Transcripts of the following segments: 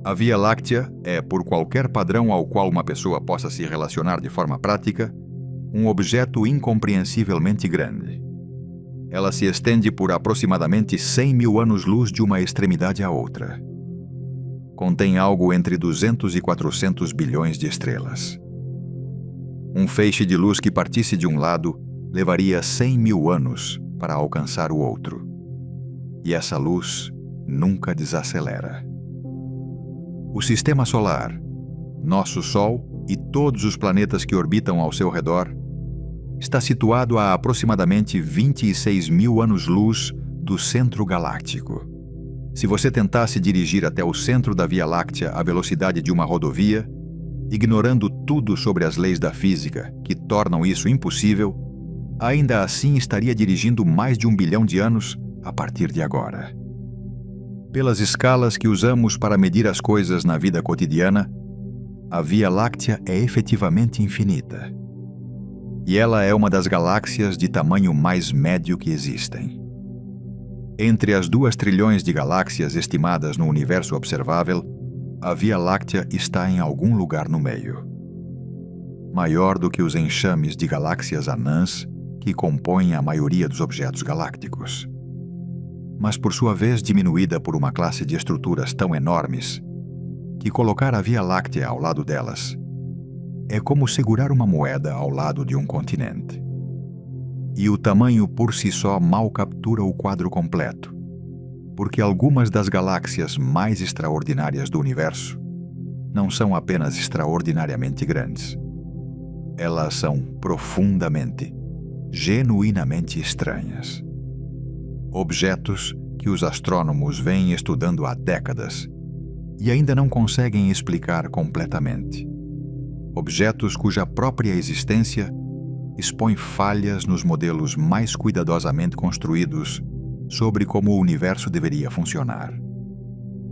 A Via Láctea é, por qualquer padrão ao qual uma pessoa possa se relacionar de forma prática, um objeto incompreensivelmente grande. Ela se estende por aproximadamente 100 mil anos-luz de uma extremidade à outra. Contém algo entre 200 e 400 bilhões de estrelas. Um feixe de luz que partisse de um lado levaria 100 mil anos para alcançar o outro. E essa luz nunca desacelera. O Sistema Solar, nosso Sol e todos os planetas que orbitam ao seu redor, está situado a aproximadamente 26 mil anos-luz do centro galáctico. Se você tentasse dirigir até o centro da Via Láctea à velocidade de uma rodovia, ignorando tudo sobre as leis da física que tornam isso impossível, ainda assim estaria dirigindo mais de 1 bilhão de anos a partir de agora. Pelas escalas que usamos para medir as coisas na vida cotidiana, a Via Láctea é efetivamente infinita. E ela é uma das galáxias de tamanho mais médio que existem. Entre as 2 trilhões de galáxias estimadas no universo observável, a Via Láctea está em algum lugar no meio. Maior do que os enxames de galáxias anãs que compõem a maioria dos objetos galácticos. Mas por sua vez diminuída por uma classe de estruturas tão enormes que colocar a Via Láctea ao lado delas é como segurar uma moeda ao lado de um continente. E o tamanho por si só mal captura o quadro completo, porque algumas das galáxias mais extraordinárias do universo não são apenas extraordinariamente grandes. Elas são profundamente, genuinamente estranhas. Objetos que os astrônomos vêm estudando há décadas e ainda não conseguem explicar completamente. Objetos cuja própria existência expõe falhas nos modelos mais cuidadosamente construídos sobre como o universo deveria funcionar.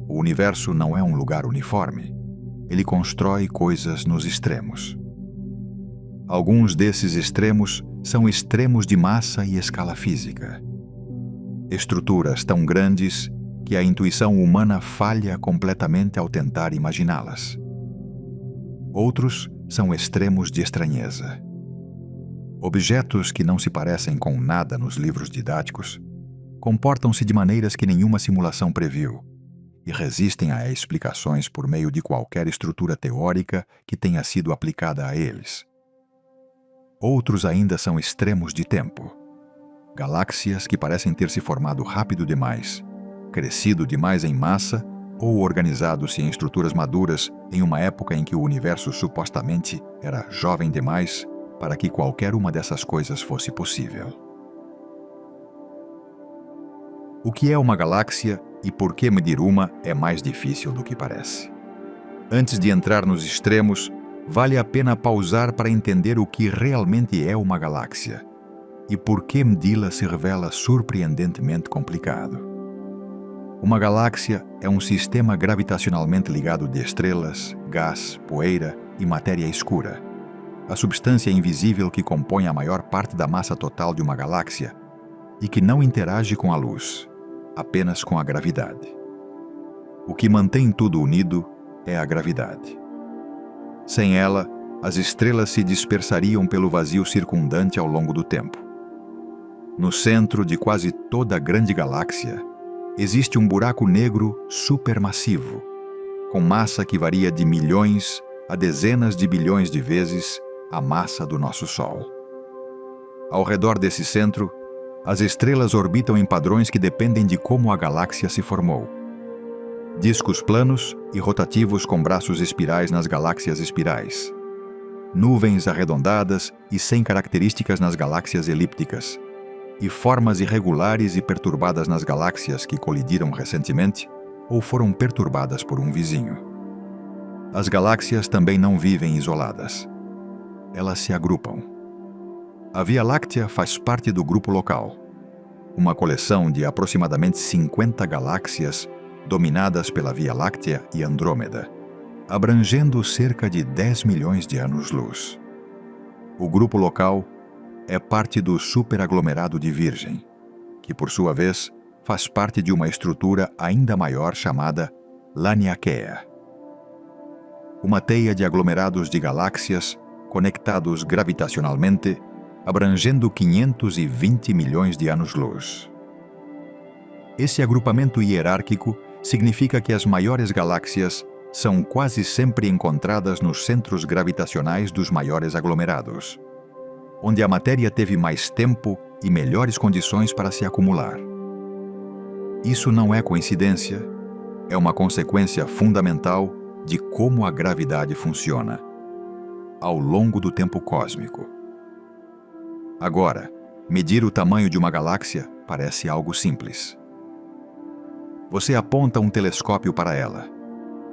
O universo não é um lugar uniforme. Ele constrói coisas nos extremos. Alguns desses extremos são extremos de massa e escala física. Estruturas tão grandes que a intuição humana falha completamente ao tentar imaginá-las. Outros são extremos de estranheza. Objetos que não se parecem com nada nos livros didáticos comportam-se de maneiras que nenhuma simulação previu e resistem a explicações por meio de qualquer estrutura teórica que tenha sido aplicada a eles. Outros ainda são extremos de tempo. Galáxias que parecem ter se formado rápido demais, crescido demais em massa ou organizado-se em estruturas maduras em uma época em que o universo supostamente era jovem demais para que qualquer uma dessas coisas fosse possível. O que é uma galáxia e por que medir uma é mais difícil do que parece. Antes de entrar nos extremos, vale a pena pausar para entender o que realmente é uma galáxia e por que medi-la se revela surpreendentemente complicado. Uma galáxia é um sistema gravitacionalmente ligado de estrelas, gás, poeira e matéria escura, a substância invisível que compõe a maior parte da massa total de uma galáxia e que não interage com a luz, apenas com a gravidade. O que mantém tudo unido é a gravidade. Sem ela, as estrelas se dispersariam pelo vazio circundante ao longo do tempo. No centro de quase toda a grande galáxia, existe um buraco negro supermassivo, com massa que varia de milhões a dezenas de bilhões de vezes a massa do nosso Sol. Ao redor desse centro, as estrelas orbitam em padrões que dependem de como a galáxia se formou. Discos planos e rotativos com braços espirais nas galáxias espirais. Nuvens arredondadas e sem características nas galáxias elípticas. E formas irregulares e perturbadas nas galáxias que colidiram recentemente ou foram perturbadas por um vizinho. As galáxias também não vivem isoladas. Elas se agrupam. A Via Láctea faz parte do Grupo Local, uma coleção de aproximadamente 50 galáxias dominadas pela Via Láctea e Andrômeda, abrangendo cerca de 10 milhões de anos-luz. O Grupo Local é parte do superaglomerado de Virgem, que por sua vez faz parte de uma estrutura ainda maior chamada Laniakea. uma teia de aglomerados de galáxias conectados gravitacionalmente, abrangendo 520 milhões de anos-luz. Esse agrupamento hierárquico significa que as maiores galáxias são quase sempre encontradas nos centros gravitacionais dos maiores aglomerados, onde a matéria teve mais tempo e melhores condições para se acumular. Isso não é coincidência, é uma consequência fundamental de como a gravidade funciona ao longo do tempo cósmico. Agora, medir o tamanho de uma galáxia parece algo simples. Você aponta um telescópio para ela,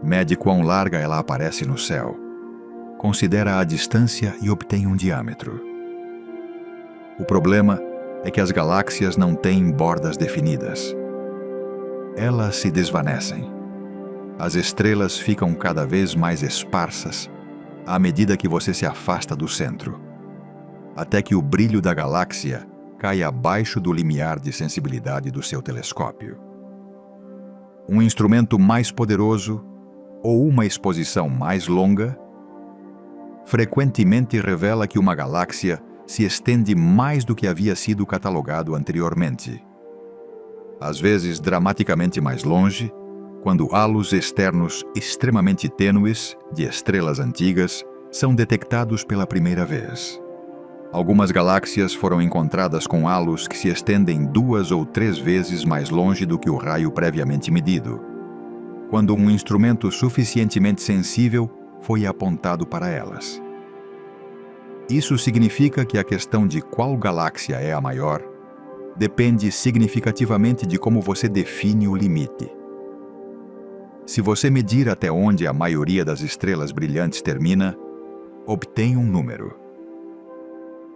mede quão larga ela aparece no céu, considera a distância e obtém um diâmetro. O problema é que as galáxias não têm bordas definidas. Elas se desvanecem. As estrelas ficam cada vez mais esparsas à medida que você se afasta do centro, até que o brilho da galáxia cai abaixo do limiar de sensibilidade do seu telescópio. Um instrumento mais poderoso ou uma exposição mais longa frequentemente revela que uma galáxia se estende mais do que havia sido catalogado anteriormente. Às vezes dramaticamente mais longe, quando halos externos extremamente tênues de estrelas antigas são detectados pela primeira vez. Algumas galáxias foram encontradas com halos que se estendem 2 ou 3 vezes mais longe do que o raio previamente medido, quando um instrumento suficientemente sensível foi apontado para elas. Isso significa que a questão de qual galáxia é a maior depende significativamente de como você define o limite. Se você medir até onde a maioria das estrelas brilhantes termina, obtém um número.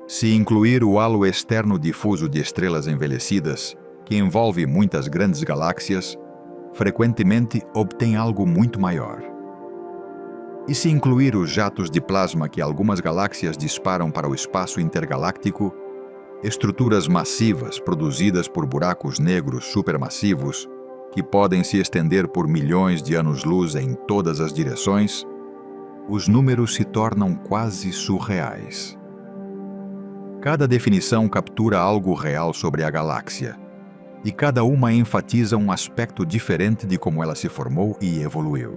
Se incluir o halo externo difuso de estrelas envelhecidas, que envolve muitas grandes galáxias, frequentemente obtém algo muito maior. E se incluir os jatos de plasma que algumas galáxias disparam para o espaço intergaláctico, estruturas massivas produzidas por buracos negros supermassivos, que podem se estender por milhões de anos-luz em todas as direções, os números se tornam quase surreais. Cada definição captura algo real sobre a galáxia, e cada uma enfatiza um aspecto diferente de como ela se formou e evoluiu.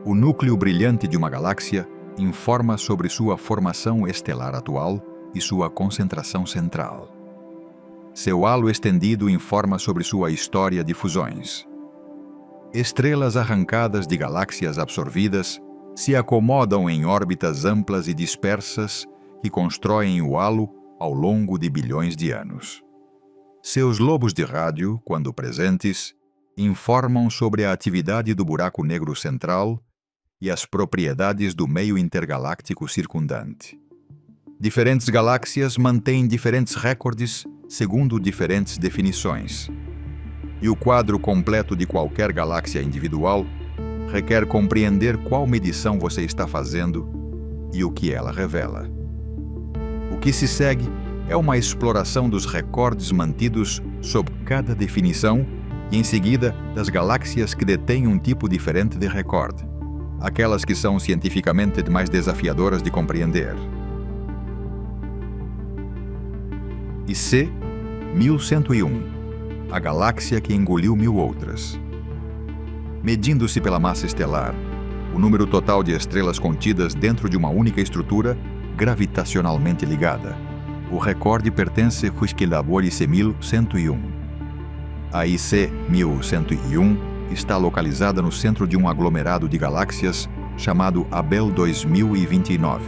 O núcleo brilhante de uma galáxia informa sobre sua formação estelar atual e sua concentração central. Seu halo estendido informa sobre sua história de fusões. Estrelas arrancadas de galáxias absorvidas se acomodam em órbitas amplas e dispersas que constroem o halo ao longo de bilhões de anos. Seus lobos de rádio, quando presentes, informam sobre a atividade do buraco negro central e as propriedades do meio intergaláctico circundante. Diferentes galáxias mantêm diferentes recordes segundo diferentes definições. E o quadro completo de qualquer galáxia individual requer compreender qual medição você está fazendo e o que ela revela. O que se segue é uma exploração dos recordes mantidos sob cada definição e, em seguida, das galáxias que detêm um tipo diferente de recorde, aquelas que são cientificamente mais desafiadoras de compreender. IC 1101, a galáxia que engoliu 1000 outras. Medindo-se pela massa estelar, o número total de estrelas contidas dentro de uma única estrutura gravitacionalmente ligada. O recorde pertence ao Huitzilopochtli IC 1101. A IC 1101 está localizada no centro de um aglomerado de galáxias chamado Abell 2029,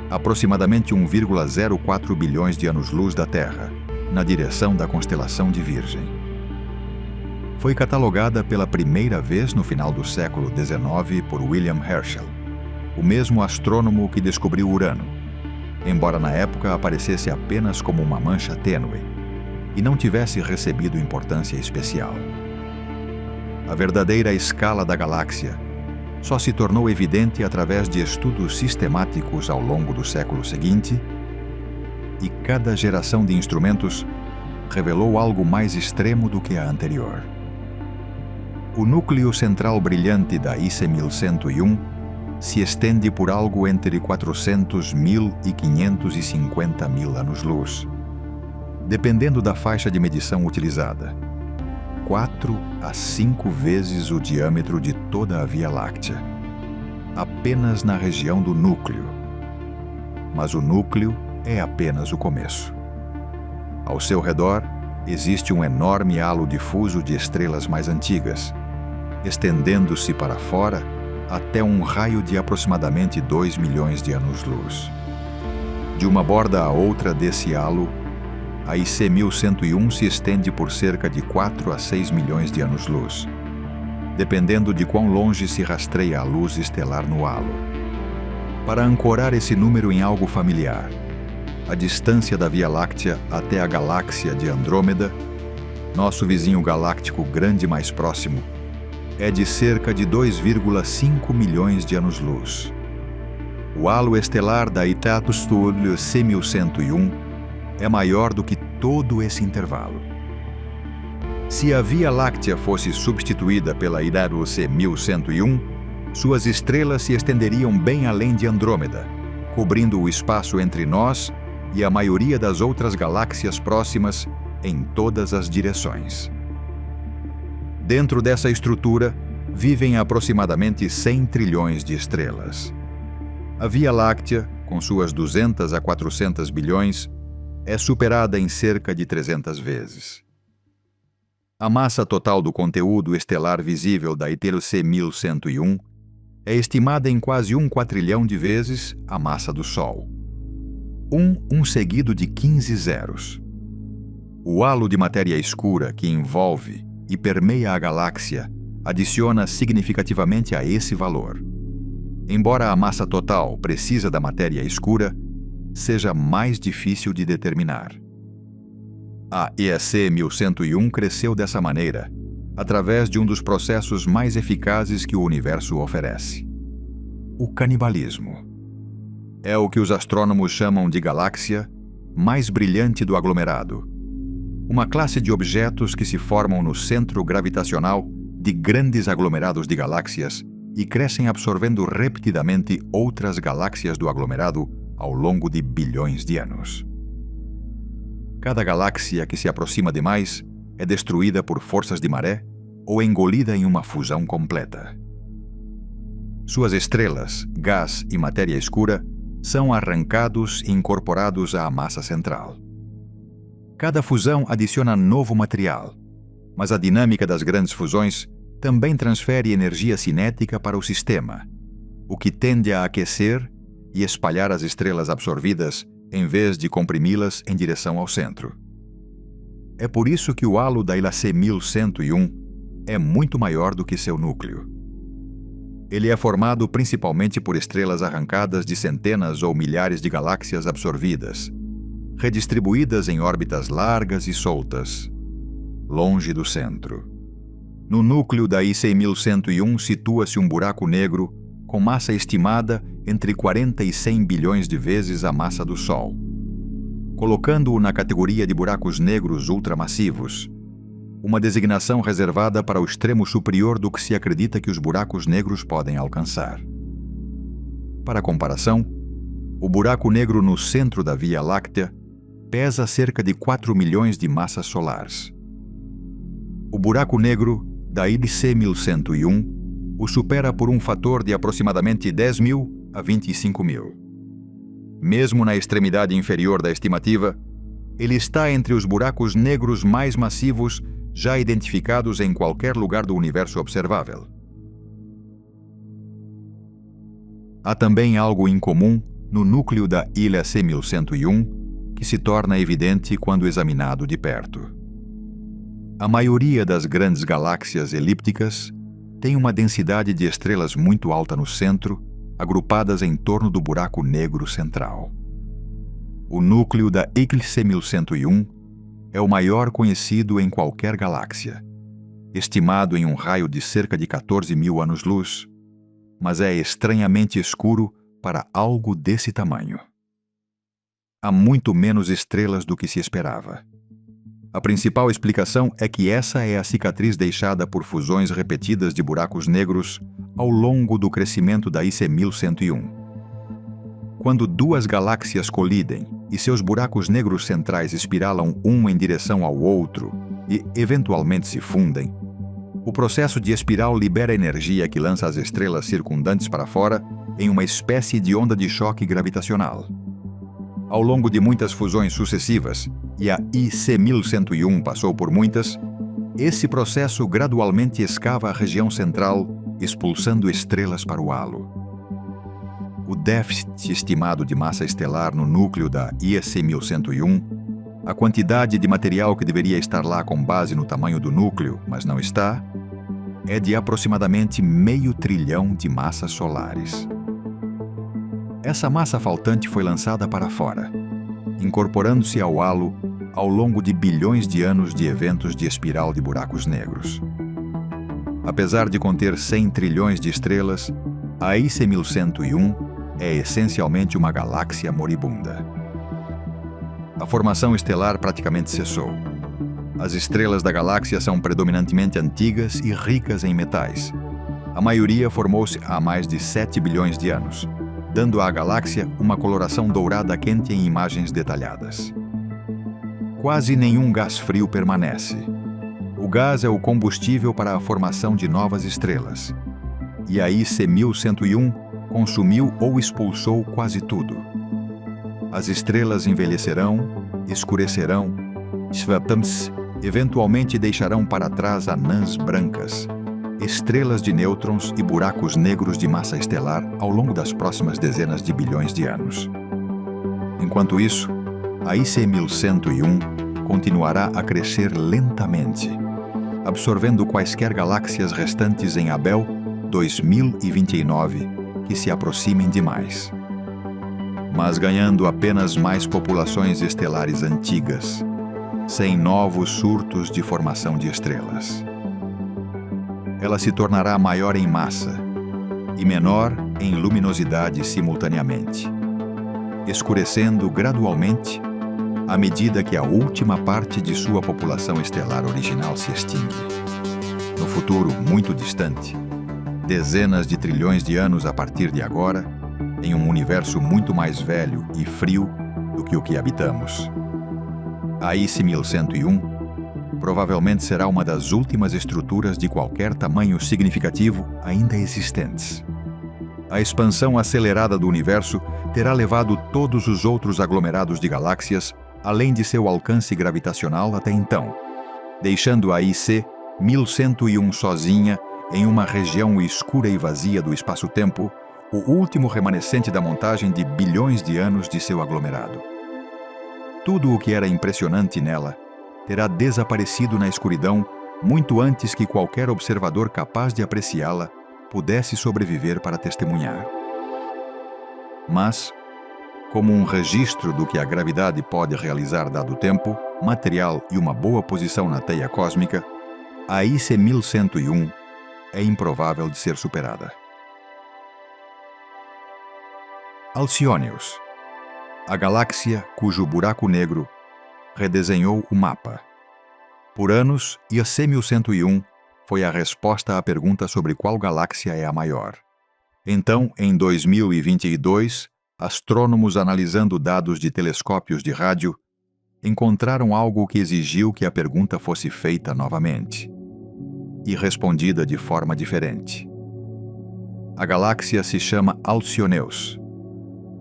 aproximadamente 1,04 bilhões de anos-luz da Terra, na direção da constelação de Virgem. Foi catalogada pela primeira vez no final do século XIX por William Herschel, o mesmo astrônomo que descobriu Urano, embora na época aparecesse apenas como uma mancha tênue e não tivesse recebido importância especial. A verdadeira escala da galáxia só se tornou evidente através de estudos sistemáticos ao longo do século seguinte, e cada geração de instrumentos revelou algo mais extremo do que a anterior. O núcleo central brilhante da IC 1101 se estende por algo entre 400.000 e 550.000 anos-luz, dependendo da faixa de medição utilizada. 4 a 5 vezes o diâmetro de toda a Via Láctea, apenas na região do núcleo. Mas o núcleo é apenas o começo. Ao seu redor, existe um enorme halo difuso de estrelas mais antigas, estendendo-se para fora até um raio de aproximadamente 2 milhões de anos-luz. De uma borda à outra desse halo, a IC 1101 se estende por cerca de 4 a 6 milhões de anos-luz, dependendo de quão longe se rastreia a luz estelar no halo. Para ancorar esse número em algo familiar, a distância da Via Láctea até a galáxia de Andrômeda, nosso vizinho galáctico grande mais próximo, é de cerca de 2,5 milhões de anos-luz. O halo estelar da Itatus Studio C 1101 é maior do que todo esse intervalo. Se a Via Láctea fosse substituída pela Itatus C 1101, suas estrelas se estenderiam bem além de Andrômeda, cobrindo o espaço entre nós e a maioria das outras galáxias próximas em todas as direções. Dentro dessa estrutura, vivem aproximadamente 100 trilhões de estrelas. A Via Láctea, com suas 200 a 400 bilhões, é superada em cerca de 300 vezes. A massa total do conteúdo estelar visível da ITC 1101 é estimada em quase 1 quatrilhão de vezes a massa do Sol. Um seguido de 15 zeros. O halo de matéria escura que envolve e permeia a galáxia adiciona significativamente a esse valor. Embora a massa total precisa da matéria escura seja mais difícil de determinar. A IEC 1101 cresceu dessa maneira, através de um dos processos mais eficazes que o universo oferece: o canibalismo. É o que os astrônomos chamam de galáxia mais brilhante do aglomerado, uma classe de objetos que se formam no centro gravitacional de grandes aglomerados de galáxias e crescem absorvendo repetidamente outras galáxias do aglomerado ao longo de bilhões de anos. Cada galáxia que se aproxima demais é destruída por forças de maré ou engolida em uma fusão completa. Suas estrelas, gás e matéria escura são arrancados e incorporados à massa central. Cada fusão adiciona novo material, mas a dinâmica das grandes fusões também transfere energia cinética para o sistema, o que tende a aquecer e espalhar as estrelas absorvidas em vez de comprimi-las em direção ao centro. É por isso que o halo da ILAC 1101 é muito maior do que seu núcleo. Ele é formado principalmente por estrelas arrancadas de centenas ou milhares de galáxias absorvidas, redistribuídas em órbitas largas e soltas, longe do centro. No núcleo da IC 1101 situa-se um buraco negro com massa estimada entre 40 e 100 bilhões de vezes a massa do Sol, colocando-o na categoria de buracos negros ultramassivos, uma designação reservada para o extremo superior do que se acredita que os buracos negros podem alcançar. Para comparação, o buraco negro no centro da Via Láctea pesa cerca de 4 milhões de massas solares. O buraco negro da ILC 1101 o supera por um fator de aproximadamente 10.000 a 25.000. Mesmo na extremidade inferior da estimativa, ele está entre os buracos negros mais massivos já identificados em qualquer lugar do universo observável. Há também algo incomum no núcleo da ILC 1101 que se torna evidente quando examinado de perto. A maioria das grandes galáxias elípticas tem uma densidade de estrelas muito alta no centro, agrupadas em torno do buraco negro central. O núcleo da ILC 1101 é o maior conhecido em qualquer galáxia, estimado em um raio de cerca de 14.000 anos-luz, mas é estranhamente escuro para algo desse tamanho. Há muito menos estrelas do que se esperava. A principal explicação é que essa é a cicatriz deixada por fusões repetidas de buracos negros ao longo do crescimento da IC 1101. Quando duas galáxias colidem e seus buracos negros centrais espiralam um em direção ao outro e, eventualmente, se fundem, o processo de espiral libera energia que lança as estrelas circundantes para fora em uma espécie de onda de choque gravitacional. Ao longo de muitas fusões sucessivas, e a IC 1101 passou por muitas, esse processo gradualmente escava a região central, expulsando estrelas para o halo. O déficit estimado de massa estelar no núcleo da IC 1101, a quantidade de material que deveria estar lá com base no tamanho do núcleo, mas não está, é de aproximadamente 500 bilhão de massas solares. Essa massa faltante foi lançada para fora, incorporando-se ao halo ao longo de bilhões de anos de eventos de espiral de buracos negros. Apesar de conter 100 trilhões de estrelas, a IC 1101 é essencialmente uma galáxia moribunda. A formação estelar praticamente cessou. As estrelas da galáxia são predominantemente antigas e ricas em metais. A maioria formou-se há mais de 7 bilhões de anos, dando à galáxia uma coloração dourada quente em imagens detalhadas. Quase nenhum gás frio permanece. O gás é o combustível para a formação de novas estrelas. E a IC 1101 consumiu ou expulsou quase tudo. As estrelas envelhecerão, escurecerão, eventualmente deixarão para trás anãs brancas, estrelas de nêutrons e buracos negros de massa estelar ao longo das próximas dezenas de bilhões de anos. Enquanto isso, a IC 1101 continuará a crescer lentamente, absorvendo quaisquer galáxias restantes em Abel 2029 que se aproximem demais, mas ganhando apenas mais populações estelares antigas, sem novos surtos de formação de estrelas. Ela se tornará maior em massa e menor em luminosidade simultaneamente, escurecendo gradualmente à medida que a última parte de sua população estelar original se extingue. No futuro muito distante, dezenas de trilhões de anos a partir de agora, em um universo muito mais velho e frio do que o que habitamos, a IC 1101 provavelmente será uma das últimas estruturas de qualquer tamanho significativo ainda existentes. A expansão acelerada do universo terá levado todos os outros aglomerados de galáxias além de seu alcance gravitacional até então, deixando a IC 1101 sozinha em uma região escura e vazia do espaço-tempo, o último remanescente da montagem de bilhões de anos de seu aglomerado. Tudo o que era impressionante nela terá desaparecido na escuridão muito antes que qualquer observador capaz de apreciá-la pudesse sobreviver para testemunhar. Mas, como um registro do que a gravidade pode realizar dado o tempo, material e uma boa posição na teia cósmica, a IC 1101 é improvável de ser superada. Alcyoneus, a galáxia cujo buraco negro redesenhou o mapa. Por anos, IC 1101 foi a resposta à pergunta sobre qual galáxia é a maior. Então, em 2022, astrônomos analisando dados de telescópios de rádio encontraram algo que exigiu que a pergunta fosse feita novamente e respondida de forma diferente. A galáxia se chama Alcyoneus,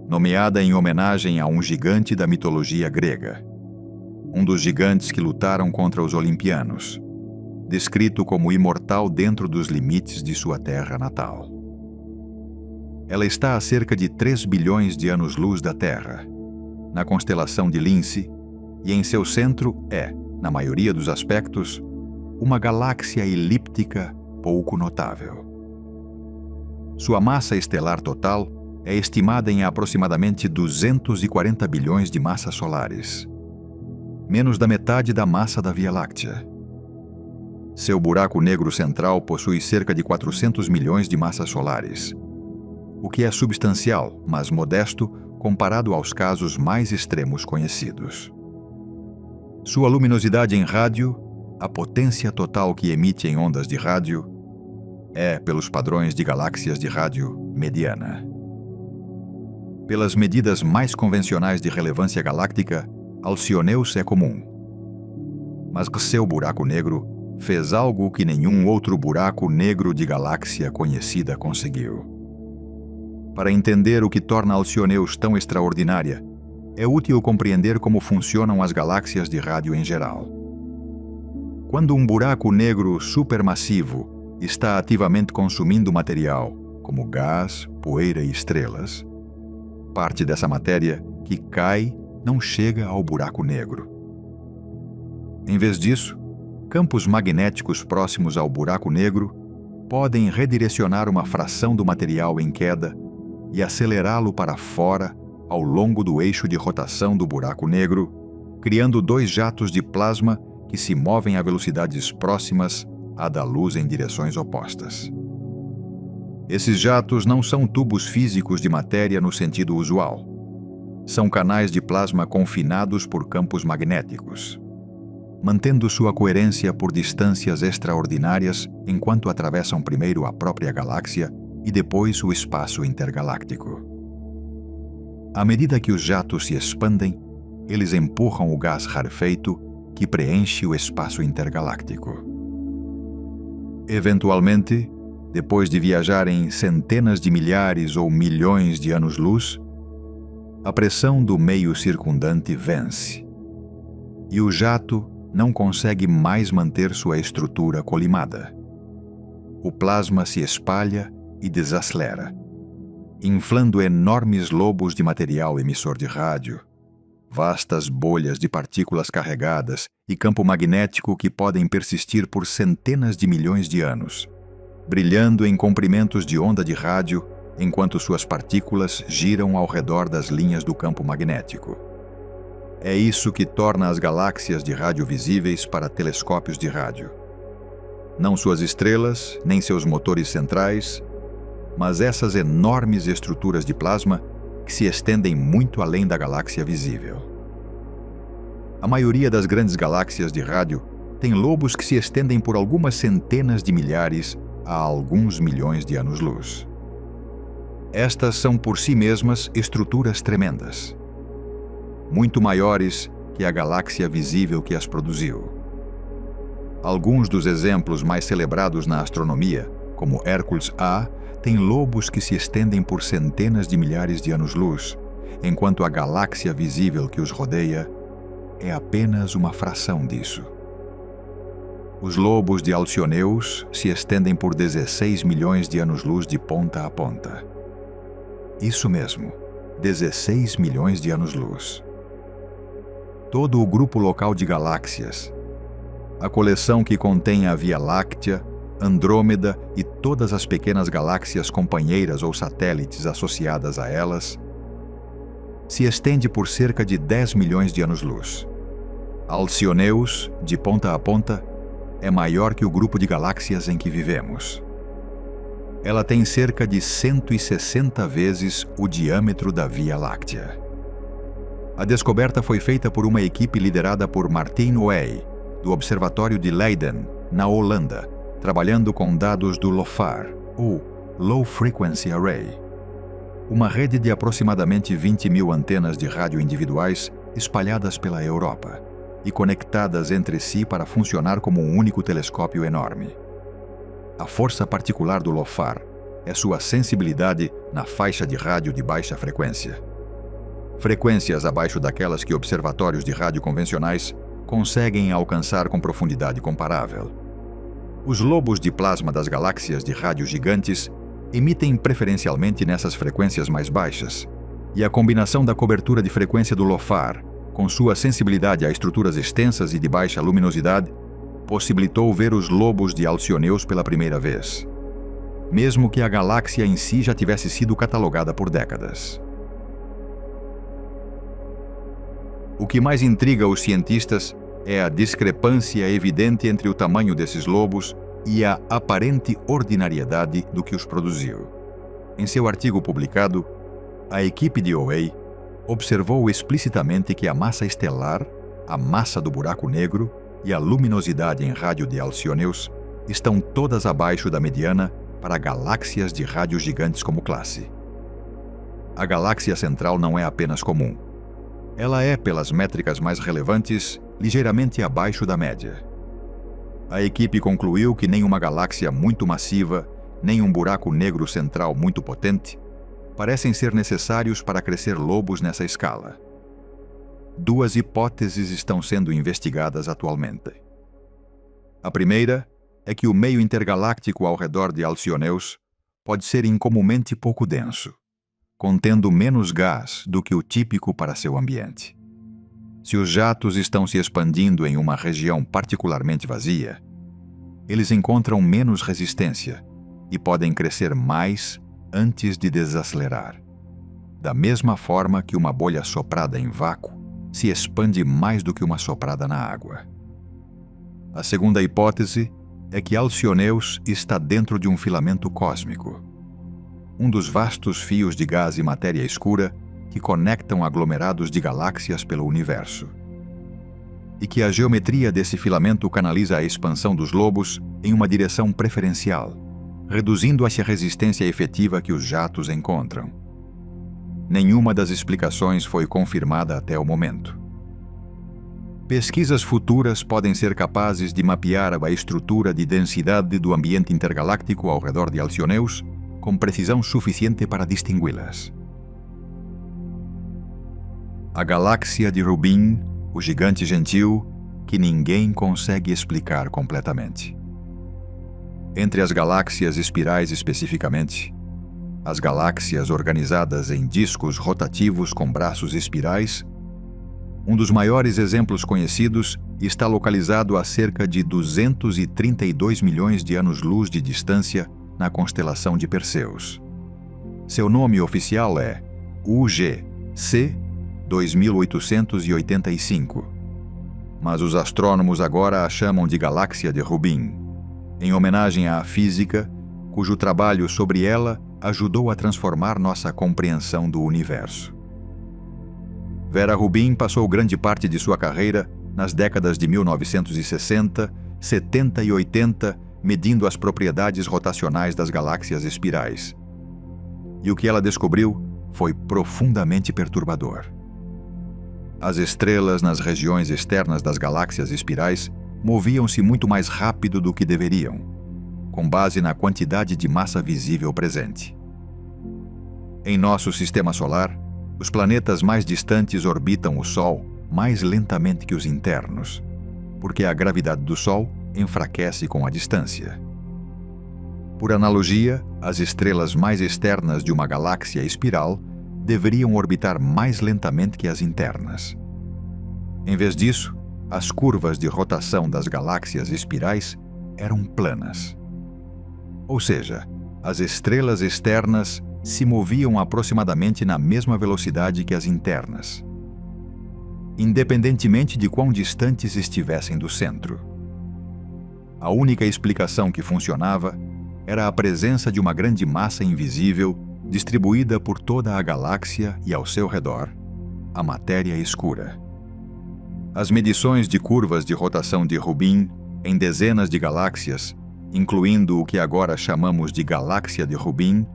nomeada em homenagem a um gigante da mitologia grega, um dos gigantes que lutaram contra os olimpianos, descrito como imortal dentro dos limites de sua terra natal. Ela está a cerca de 3 bilhões de anos-luz da Terra, na constelação de Lince, e em seu centro é, na maioria dos aspectos, uma galáxia elíptica pouco notável. Sua massa estelar total é estimada em aproximadamente 240 bilhões de massas solares, menos da metade da massa da Via Láctea. Seu buraco negro central possui cerca de 400 milhões de massas solares, o que é substancial, mas modesto, comparado aos casos mais extremos conhecidos. Sua luminosidade em rádio, a potência total que emite em ondas de rádio, é, pelos padrões de galáxias de rádio, mediana. Pelas medidas mais convencionais de relevância galáctica, Alcioneus é comum. Mas seu buraco negro fez algo que nenhum outro buraco negro de galáxia conhecida conseguiu. Para entender o que torna Alcioneus tão extraordinária, é útil compreender como funcionam as galáxias de rádio em geral. Quando um buraco negro supermassivo está ativamente consumindo material, como gás, poeira e estrelas, parte dessa matéria que cai não chega ao buraco negro. Em vez disso, campos magnéticos próximos ao buraco negro podem redirecionar uma fração do material em queda e acelerá-lo para fora ao longo do eixo de rotação do buraco negro, criando dois jatos de plasma que se movem a velocidades próximas à da luz em direções opostas. Esses jatos não são tubos físicos de matéria no sentido usual. São canais de plasma confinados por campos magnéticos, mantendo sua coerência por distâncias extraordinárias enquanto atravessam primeiro a própria galáxia e depois o espaço intergaláctico. À medida que os jatos se expandem, eles empurram o gás rarefeito que preenche o espaço intergaláctico. Eventualmente, depois de viajarem centenas de milhares ou milhões de anos-luz, a pressão do meio circundante vence, e o jato não consegue mais manter sua estrutura colimada. O plasma se espalha e desacelera, inflando enormes lobos de material emissor de rádio, vastas bolhas de partículas carregadas e campo magnético que podem persistir por centenas de milhões de anos, brilhando em comprimentos de onda de rádio enquanto suas partículas giram ao redor das linhas do campo magnético. É isso que torna as galáxias de rádio visíveis para telescópios de rádio. Não suas estrelas, nem seus motores centrais, mas essas enormes estruturas de plasma que se estendem muito além da galáxia visível. A maioria das grandes galáxias de rádio tem lobos que se estendem por algumas centenas de milhares a alguns milhões de anos-luz. Estas são por si mesmas estruturas tremendas, muito maiores que a galáxia visível que as produziu. Alguns dos exemplos mais celebrados na astronomia, como Hércules A, têm lobos que se estendem por centenas de milhares de anos-luz, enquanto a galáxia visível que os rodeia é apenas uma fração disso. Os lobos de Alcioneus se estendem por 16 milhões de anos-luz de ponta a ponta. Isso mesmo, 16 milhões de anos-luz. Todo o grupo local de galáxias, a coleção que contém a Via Láctea, Andrômeda e todas as pequenas galáxias companheiras ou satélites associadas a elas, se estende por cerca de 10 milhões de anos-luz. Alcioneus, de ponta a ponta, é maior que o grupo de galáxias em que vivemos. Ela tem cerca de 160 vezes o diâmetro da Via Láctea. A descoberta foi feita por uma equipe liderada por Martin Wey, do Observatório de Leiden, na Holanda, trabalhando com dados do LOFAR, ou Low Frequency Array, uma rede de aproximadamente 20 mil antenas de rádio individuais espalhadas pela Europa e conectadas entre si para funcionar como um único telescópio enorme. A força particular do LOFAR é sua sensibilidade na faixa de rádio de baixa frequência. Frequências abaixo daquelas que observatórios de rádio convencionais conseguem alcançar com profundidade comparável. Os lobos de plasma das galáxias de rádio gigantes emitem preferencialmente nessas frequências mais baixas, e a combinação da cobertura de frequência do LOFAR com sua sensibilidade a estruturas extensas e de baixa luminosidade possibilitou ver os lobos de Alcioneus pela primeira vez, mesmo que a galáxia em si já tivesse sido catalogada por décadas. O que mais intriga os cientistas é a discrepância evidente entre o tamanho desses lobos e a aparente ordinariedade do que os produziu. Em seu artigo publicado, a equipe de Wey observou explicitamente que a massa estelar a massa do buraco negro e a luminosidade em rádio de Alcyoneus estão todas abaixo da mediana para galáxias de rádios gigantes como classe. A galáxia central não é apenas comum. Ela é, pelas métricas mais relevantes, ligeiramente abaixo da média. A equipe concluiu que nem uma galáxia muito massiva, nem um buraco negro central muito potente parecem ser necessários para crescer lobos nessa escala. Duas hipóteses estão sendo investigadas atualmente. A primeira é que o meio intergaláctico ao redor de Alcyoneus pode ser incomumente pouco denso, contendo menos gás do que o típico para seu ambiente. Se os jatos estão se expandindo em uma região particularmente vazia, eles encontram menos resistência e podem crescer mais antes de desacelerar. Da mesma forma que uma bolha soprada em vácuo se expande mais do que uma soprada na água. A segunda hipótese é que Alcyoneus está dentro de um filamento cósmico, um dos vastos fios de gás e matéria escura que conectam aglomerados de galáxias pelo universo, e que a geometria desse filamento canaliza a expansão dos lobos em uma direção preferencial, reduzindo-se a resistência efetiva que os jatos encontram. Nenhuma das explicações foi confirmada até o momento. Pesquisas futuras podem ser capazes de mapear a estrutura de densidade do ambiente intergaláctico ao redor de Alcyoneus com precisão suficiente para distingui-las. A galáxia de Rubin, o gigante gentil, que ninguém consegue explicar completamente. Entre as galáxias espirais especificamente, as galáxias organizadas em discos rotativos com braços espirais, um dos maiores exemplos conhecidos está localizado a cerca de 232 milhões de anos-luz de distância na constelação de Perseus. Seu nome oficial é UGC 2885, mas os astrônomos agora a chamam de Galáxia de Rubin, em homenagem à física, cujo trabalho sobre ela ajudou a transformar nossa compreensão do universo. Vera Rubin passou grande parte de sua carreira nas décadas de 1960, 70 e 80, medindo as propriedades rotacionais das galáxias espirais. E o que ela descobriu foi profundamente perturbador. As estrelas nas regiões externas das galáxias espirais moviam-se muito mais rápido do que deveriam, com base na quantidade de massa visível presente. Em nosso sistema solar, os planetas mais distantes orbitam o Sol mais lentamente que os internos, porque a gravidade do Sol enfraquece com a distância. Por analogia, as estrelas mais externas de uma galáxia espiral deveriam orbitar mais lentamente que as internas. Em vez disso, as curvas de rotação das galáxias espirais eram planas. Ou seja, as estrelas externas se moviam aproximadamente na mesma velocidade que as internas, independentemente de quão distantes estivessem do centro. A única explicação que funcionava era a presença de uma grande massa invisível distribuída por toda a galáxia e ao seu redor, a matéria escura. As medições de curvas de rotação de Rubin em dezenas de galáxias, incluindo o que agora chamamos de Galáxia de Rubin,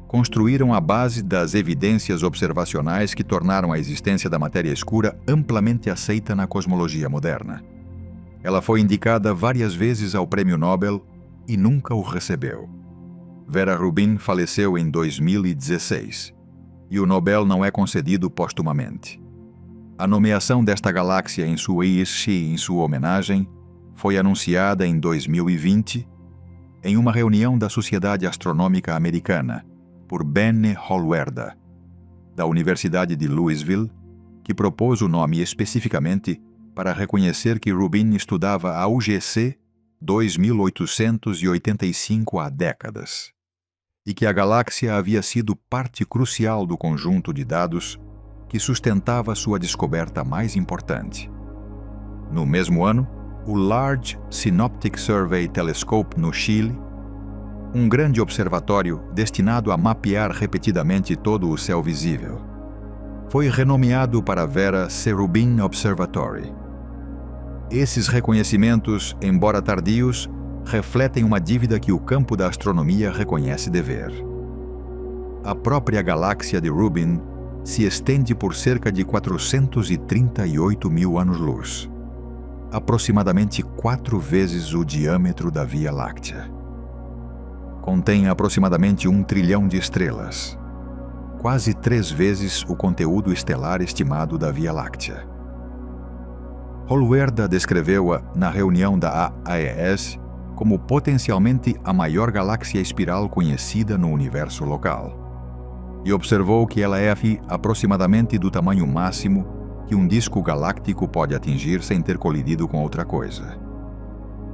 construíram a base das evidências observacionais que tornaram a existência da matéria escura amplamente aceita na cosmologia moderna. Ela foi indicada várias vezes ao Prêmio Nobel e nunca o recebeu. Vera Rubin faleceu em 2016, e o Nobel não é concedido postumamente. A nomeação desta galáxia em sua em sua homenagem foi anunciada em 2020 em uma reunião da Sociedade Astronômica Americana por Benne Holwerda, da Universidade de Louisville, que propôs o nome especificamente para reconhecer que Rubin estudava a UGC 2885 há décadas, e que a galáxia havia sido parte crucial do conjunto de dados que sustentava sua descoberta mais importante. No mesmo ano, o Large Synoptic Survey Telescope no Chile, um grande observatório destinado a mapear repetidamente todo o céu visível, foi renomeado para Vera C. Rubin Observatory. Esses reconhecimentos, embora tardios, refletem uma dívida que o campo da astronomia reconhece dever. A própria galáxia de Rubin se estende por cerca de 438 mil anos-luz, aproximadamente 4 vezes o diâmetro da Via Láctea. Contém aproximadamente 1 trilhão de estrelas, quase 3 vezes o conteúdo estelar estimado da Via Láctea. Holwerda descreveu-a na reunião da AES como potencialmente a maior galáxia espiral conhecida no universo local, e observou que ela é aproximadamente do tamanho máximo que um disco galáctico pode atingir sem ter colidido com outra coisa.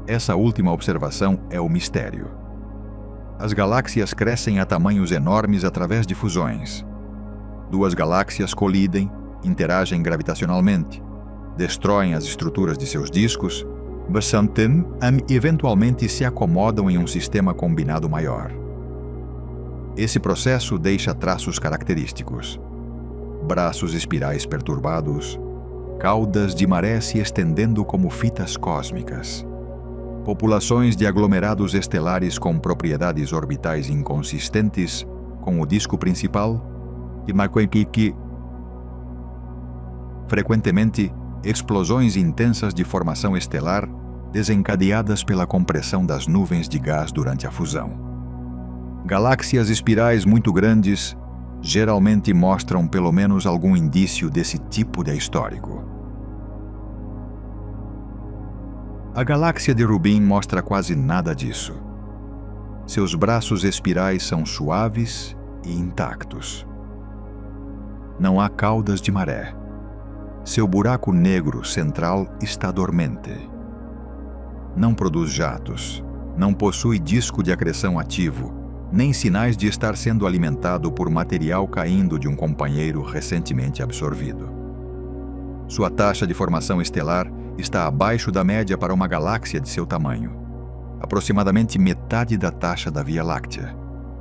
Essa última observação é o mistério. As galáxias crescem a tamanhos enormes através de fusões. 2 galáxias colidem, interagem gravitacionalmente, destroem as estruturas de seus discos, e eventualmente se acomodam em um sistema combinado maior. Esse processo deixa traços característicos: braços espirais perturbados, caudas de maré se estendendo como fitas cósmicas, populações de aglomerados estelares com propriedades orbitais inconsistentes com o disco principal, e frequentemente explosões intensas de formação estelar desencadeadas pela compressão das nuvens de gás durante a fusão. Galáxias espirais muito grandes geralmente mostram pelo menos algum indício desse tipo de histórico. A galáxia de Rubin mostra quase nada disso. Seus braços espirais são suaves e intactos. Não há caudas de maré. Seu buraco negro central está dormente. Não produz jatos, não possui disco de acreção ativo, nem sinais de estar sendo alimentado por material caindo de um companheiro recentemente absorvido. Sua taxa de formação estelar está abaixo da média para uma galáxia de seu tamanho, aproximadamente metade da taxa da Via Láctea,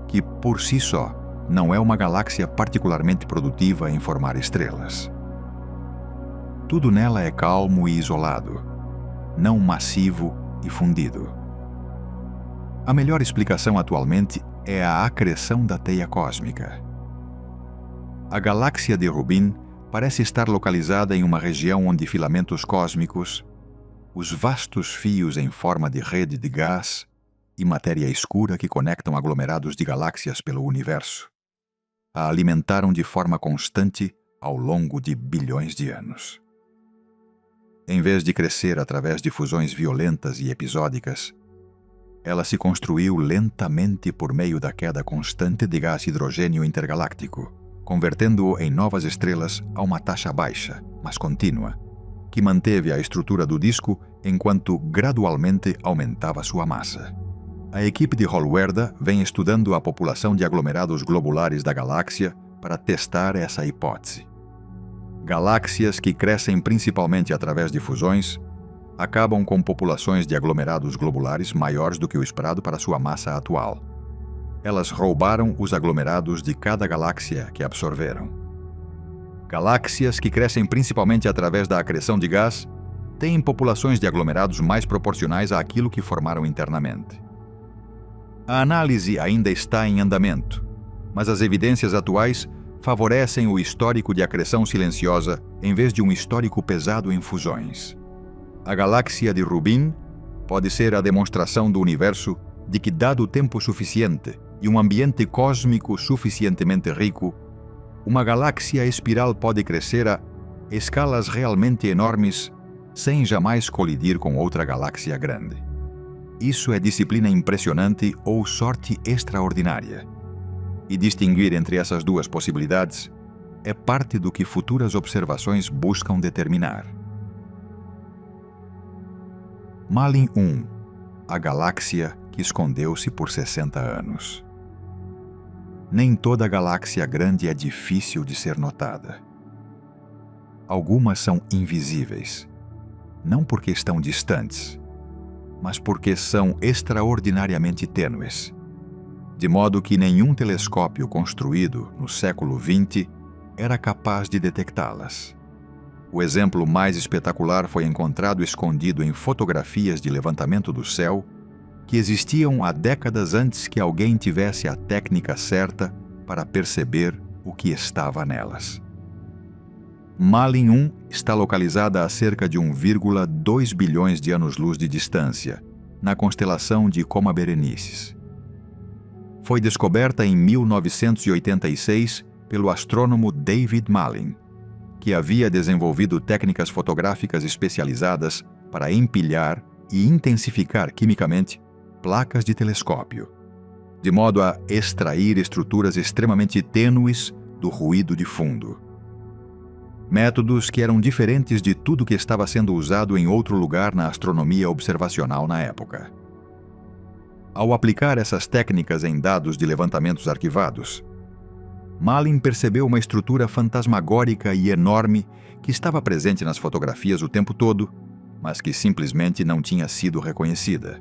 que, por si só, não é uma galáxia particularmente produtiva em formar estrelas. Tudo nela é calmo e isolado, não massivo e fundido. A melhor explicação atualmente é a acreção da teia cósmica. A galáxia de Rubin parece estar localizada em uma região onde filamentos cósmicos, os vastos fios em forma de rede de gás e matéria escura que conectam aglomerados de galáxias pelo universo, a alimentaram de forma constante ao longo de bilhões de anos. Em vez de crescer através de fusões violentas e episódicas, ela se construiu lentamente por meio da queda constante de gás hidrogênio intergaláctico, convertendo-o em novas estrelas a uma taxa baixa, mas contínua, que manteve a estrutura do disco enquanto gradualmente aumentava sua massa. A equipe de Holwerda vem estudando a população de aglomerados globulares da galáxia para testar essa hipótese. Galáxias que crescem principalmente através de fusões acabam com populações de aglomerados globulares maiores do que o esperado para sua massa atual. Elas roubaram os aglomerados de cada galáxia que absorveram. Galáxias que crescem principalmente através da acreção de gás têm populações de aglomerados mais proporcionais àquilo que formaram internamente. A análise ainda está em andamento, mas as evidências atuais favorecem o histórico de acreção silenciosa em vez de um histórico pesado em fusões. A galáxia de Rubin pode ser a demonstração do universo de que, dado o tempo suficiente e um ambiente cósmico suficientemente rico, uma galáxia espiral pode crescer a escalas realmente enormes sem jamais colidir com outra galáxia grande. Isso é disciplina impressionante ou sorte extraordinária. E distinguir entre essas duas possibilidades é parte do que futuras observações buscam determinar. Malin 1, a galáxia que escondeu-se por 60 anos. Nem toda galáxia grande é difícil de ser notada. Algumas são invisíveis, não porque estão distantes, mas porque são extraordinariamente tênues, de modo que nenhum telescópio construído no século XX era capaz de detectá-las. O exemplo mais espetacular foi encontrado escondido em fotografias de levantamento do céu que existiam há décadas antes que alguém tivesse a técnica certa para perceber o que estava nelas. Malin 1 está localizada a cerca de 1,2 bilhões de anos-luz de distância, na constelação de Coma Berenices. Foi descoberta em 1986 pelo astrônomo David Malin, que havia desenvolvido técnicas fotográficas especializadas para empilhar e intensificar quimicamente placas de telescópio, de modo a extrair estruturas extremamente tênues do ruído de fundo. Métodos que eram diferentes de tudo que estava sendo usado em outro lugar na astronomia observacional na época. Ao aplicar essas técnicas em dados de levantamentos arquivados, Malin percebeu uma estrutura fantasmagórica e enorme que estava presente nas fotografias o tempo todo, mas que simplesmente não tinha sido reconhecida.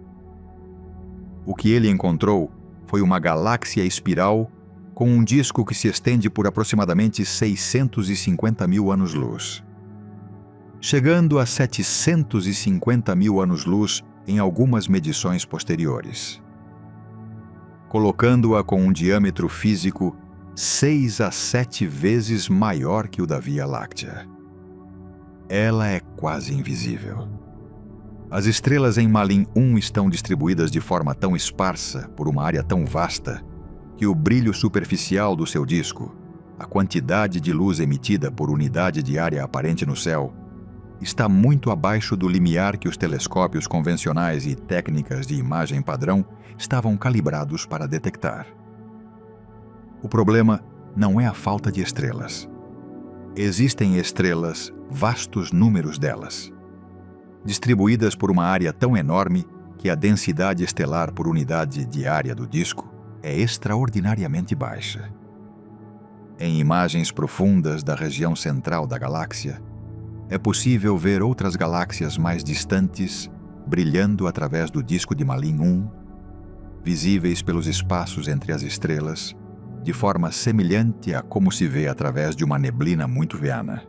O que ele encontrou foi uma galáxia espiral com um disco que se estende por aproximadamente 650 mil anos-luz, chegando a 750 mil anos-luz em algumas medições posteriores, colocando-a com um diâmetro físico 6 a 7 vezes maior que o da Via Láctea. Ela é quase invisível. As estrelas em Malin 1 estão distribuídas de forma tão esparsa por uma área tão vasta que o brilho superficial do seu disco, a quantidade de luz emitida por unidade de área aparente no céu, está muito abaixo do limiar que os telescópios convencionais e técnicas de imagem padrão estavam calibrados para detectar. O problema não é a falta de estrelas. Existem estrelas, vastos números delas, distribuídas por uma área tão enorme que a densidade estelar por unidade de área do disco é extraordinariamente baixa. Em imagens profundas da região central da galáxia, é possível ver outras galáxias mais distantes brilhando através do disco de Malin 1, visíveis pelos espaços entre as estrelas, de forma semelhante a como se vê através de uma neblina muito veana.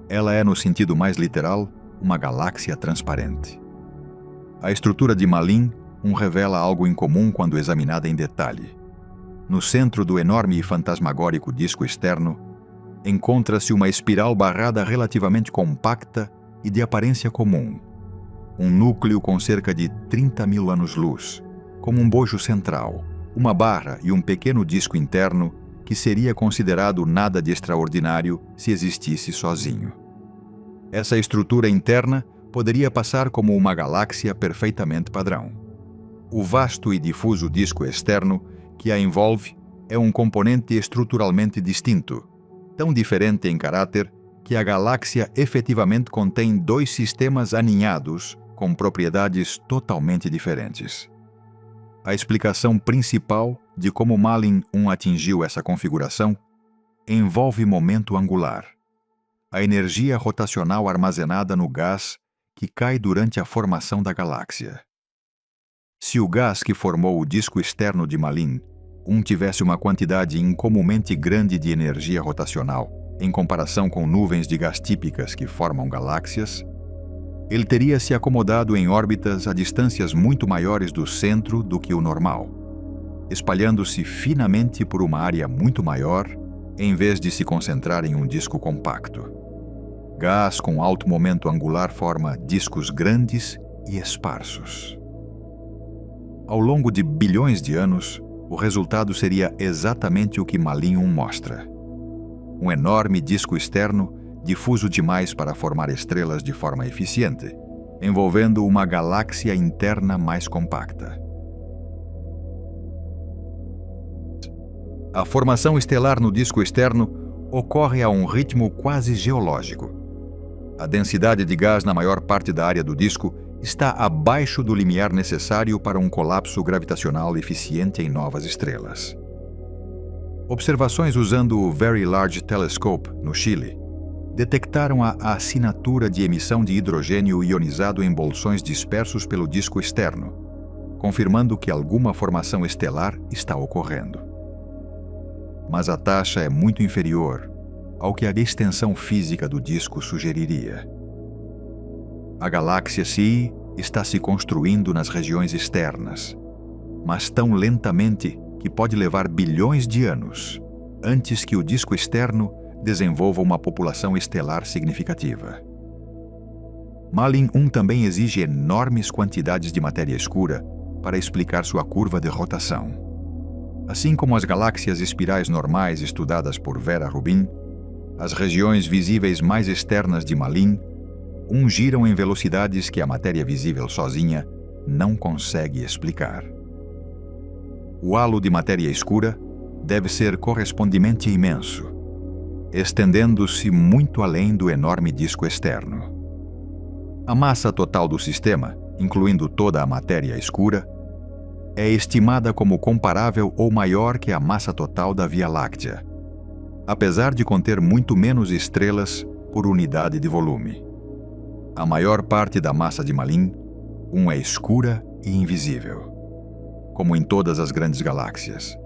Ela é, no sentido mais literal, uma galáxia transparente. A estrutura de Malin 1 revela algo incomum quando examinada em detalhe. No centro do enorme e fantasmagórico disco externo, encontra-se uma espiral barrada relativamente compacta e de aparência comum. Um núcleo com cerca de 30 mil anos-luz, como um bojo central, uma barra e um pequeno disco interno que seria considerado nada de extraordinário se existisse sozinho. Essa estrutura interna poderia passar como uma galáxia perfeitamente padrão. O vasto e difuso disco externo que a envolve é um componente estruturalmente distinto, tão diferente em caráter que a galáxia efetivamente contém dois sistemas aninhados com propriedades totalmente diferentes. A explicação principal de como Malin 1 atingiu essa configuração envolve momento angular, a energia rotacional armazenada no gás que cai durante a formação da galáxia. Se o gás que formou o disco externo de Malin 1 tivesse uma quantidade incomumente grande de energia rotacional, em comparação com nuvens de gás típicas que formam galáxias, ele teria se acomodado em órbitas a distâncias muito maiores do centro do que o normal, espalhando-se finamente por uma área muito maior, em vez de se concentrar em um disco compacto. Gás com alto momento angular forma discos grandes e esparsos. Ao longo de bilhões de anos, o resultado seria exatamente o que Malin 1 mostra. Um enorme disco externo difuso demais para formar estrelas de forma eficiente, envolvendo uma galáxia interna mais compacta. A formação estelar no disco externo ocorre a um ritmo quase geológico. A densidade de gás na maior parte da área do disco está abaixo do limiar necessário para um colapso gravitacional eficiente em novas estrelas. Observações usando o Very Large Telescope, no Chile, detectaram a assinatura de emissão de hidrogênio ionizado em bolsões dispersos pelo disco externo, confirmando que alguma formação estelar está ocorrendo. Mas a taxa é muito inferior ao que a extensão física do disco sugeriria. A galáxia está se construindo nas regiões externas, mas tão lentamente que pode levar bilhões de anos antes que o disco externo desenvolva uma população estelar significativa. Malin 1 também exige enormes quantidades de matéria escura para explicar sua curva de rotação. Assim como as galáxias espirais normais estudadas por Vera Rubin, as regiões visíveis mais externas de Malin 1 giram em velocidades que a matéria visível sozinha não consegue explicar. O halo de matéria escura deve ser correspondemente imenso, estendendo-se muito além do enorme disco externo. A massa total do sistema, incluindo toda a matéria escura, é estimada como comparável ou maior que a massa total da Via Láctea, apesar de conter muito menos estrelas por unidade de volume. A maior parte da massa de Malin 1 é escura e invisível, como em todas as grandes galáxias.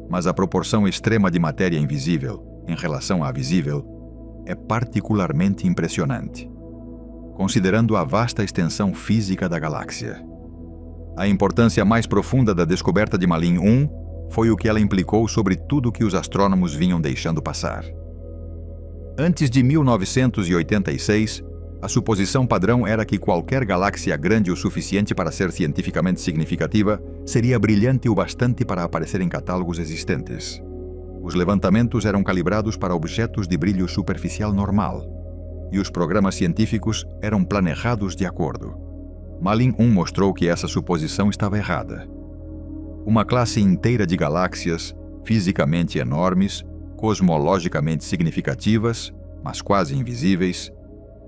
Mas a proporção extrema de matéria invisível em relação à visível é particularmente impressionante, considerando a vasta extensão física da galáxia. A importância mais profunda da descoberta de Malin 1 foi o que ela implicou sobre tudo que os astrônomos vinham deixando passar. Antes de 1986, a suposição padrão era que qualquer galáxia grande o suficiente para ser cientificamente significativa seria brilhante o bastante para aparecer em catálogos existentes. Os levantamentos eram calibrados para objetos de brilho superficial normal, e os programas científicos eram planejados de acordo. Malin 1 mostrou que essa suposição estava errada. Uma classe inteira de galáxias, fisicamente enormes, cosmologicamente significativas, mas quase invisíveis,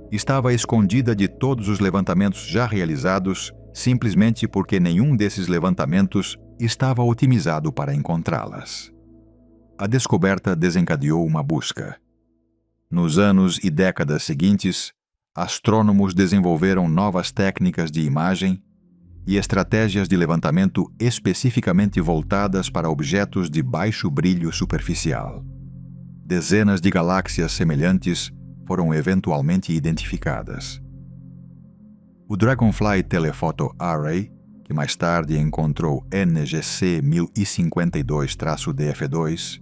estava escondida de todos os levantamentos já realizados simplesmente porque nenhum desses levantamentos estava otimizado para encontrá-las. A descoberta desencadeou uma busca. Nos anos e décadas seguintes, astrônomos desenvolveram novas técnicas de imagem e estratégias de levantamento especificamente voltadas para objetos de baixo brilho superficial. Dezenas de galáxias semelhantes foram eventualmente identificadas. O Dragonfly Telephoto Array, que mais tarde encontrou NGC 1052-DF2,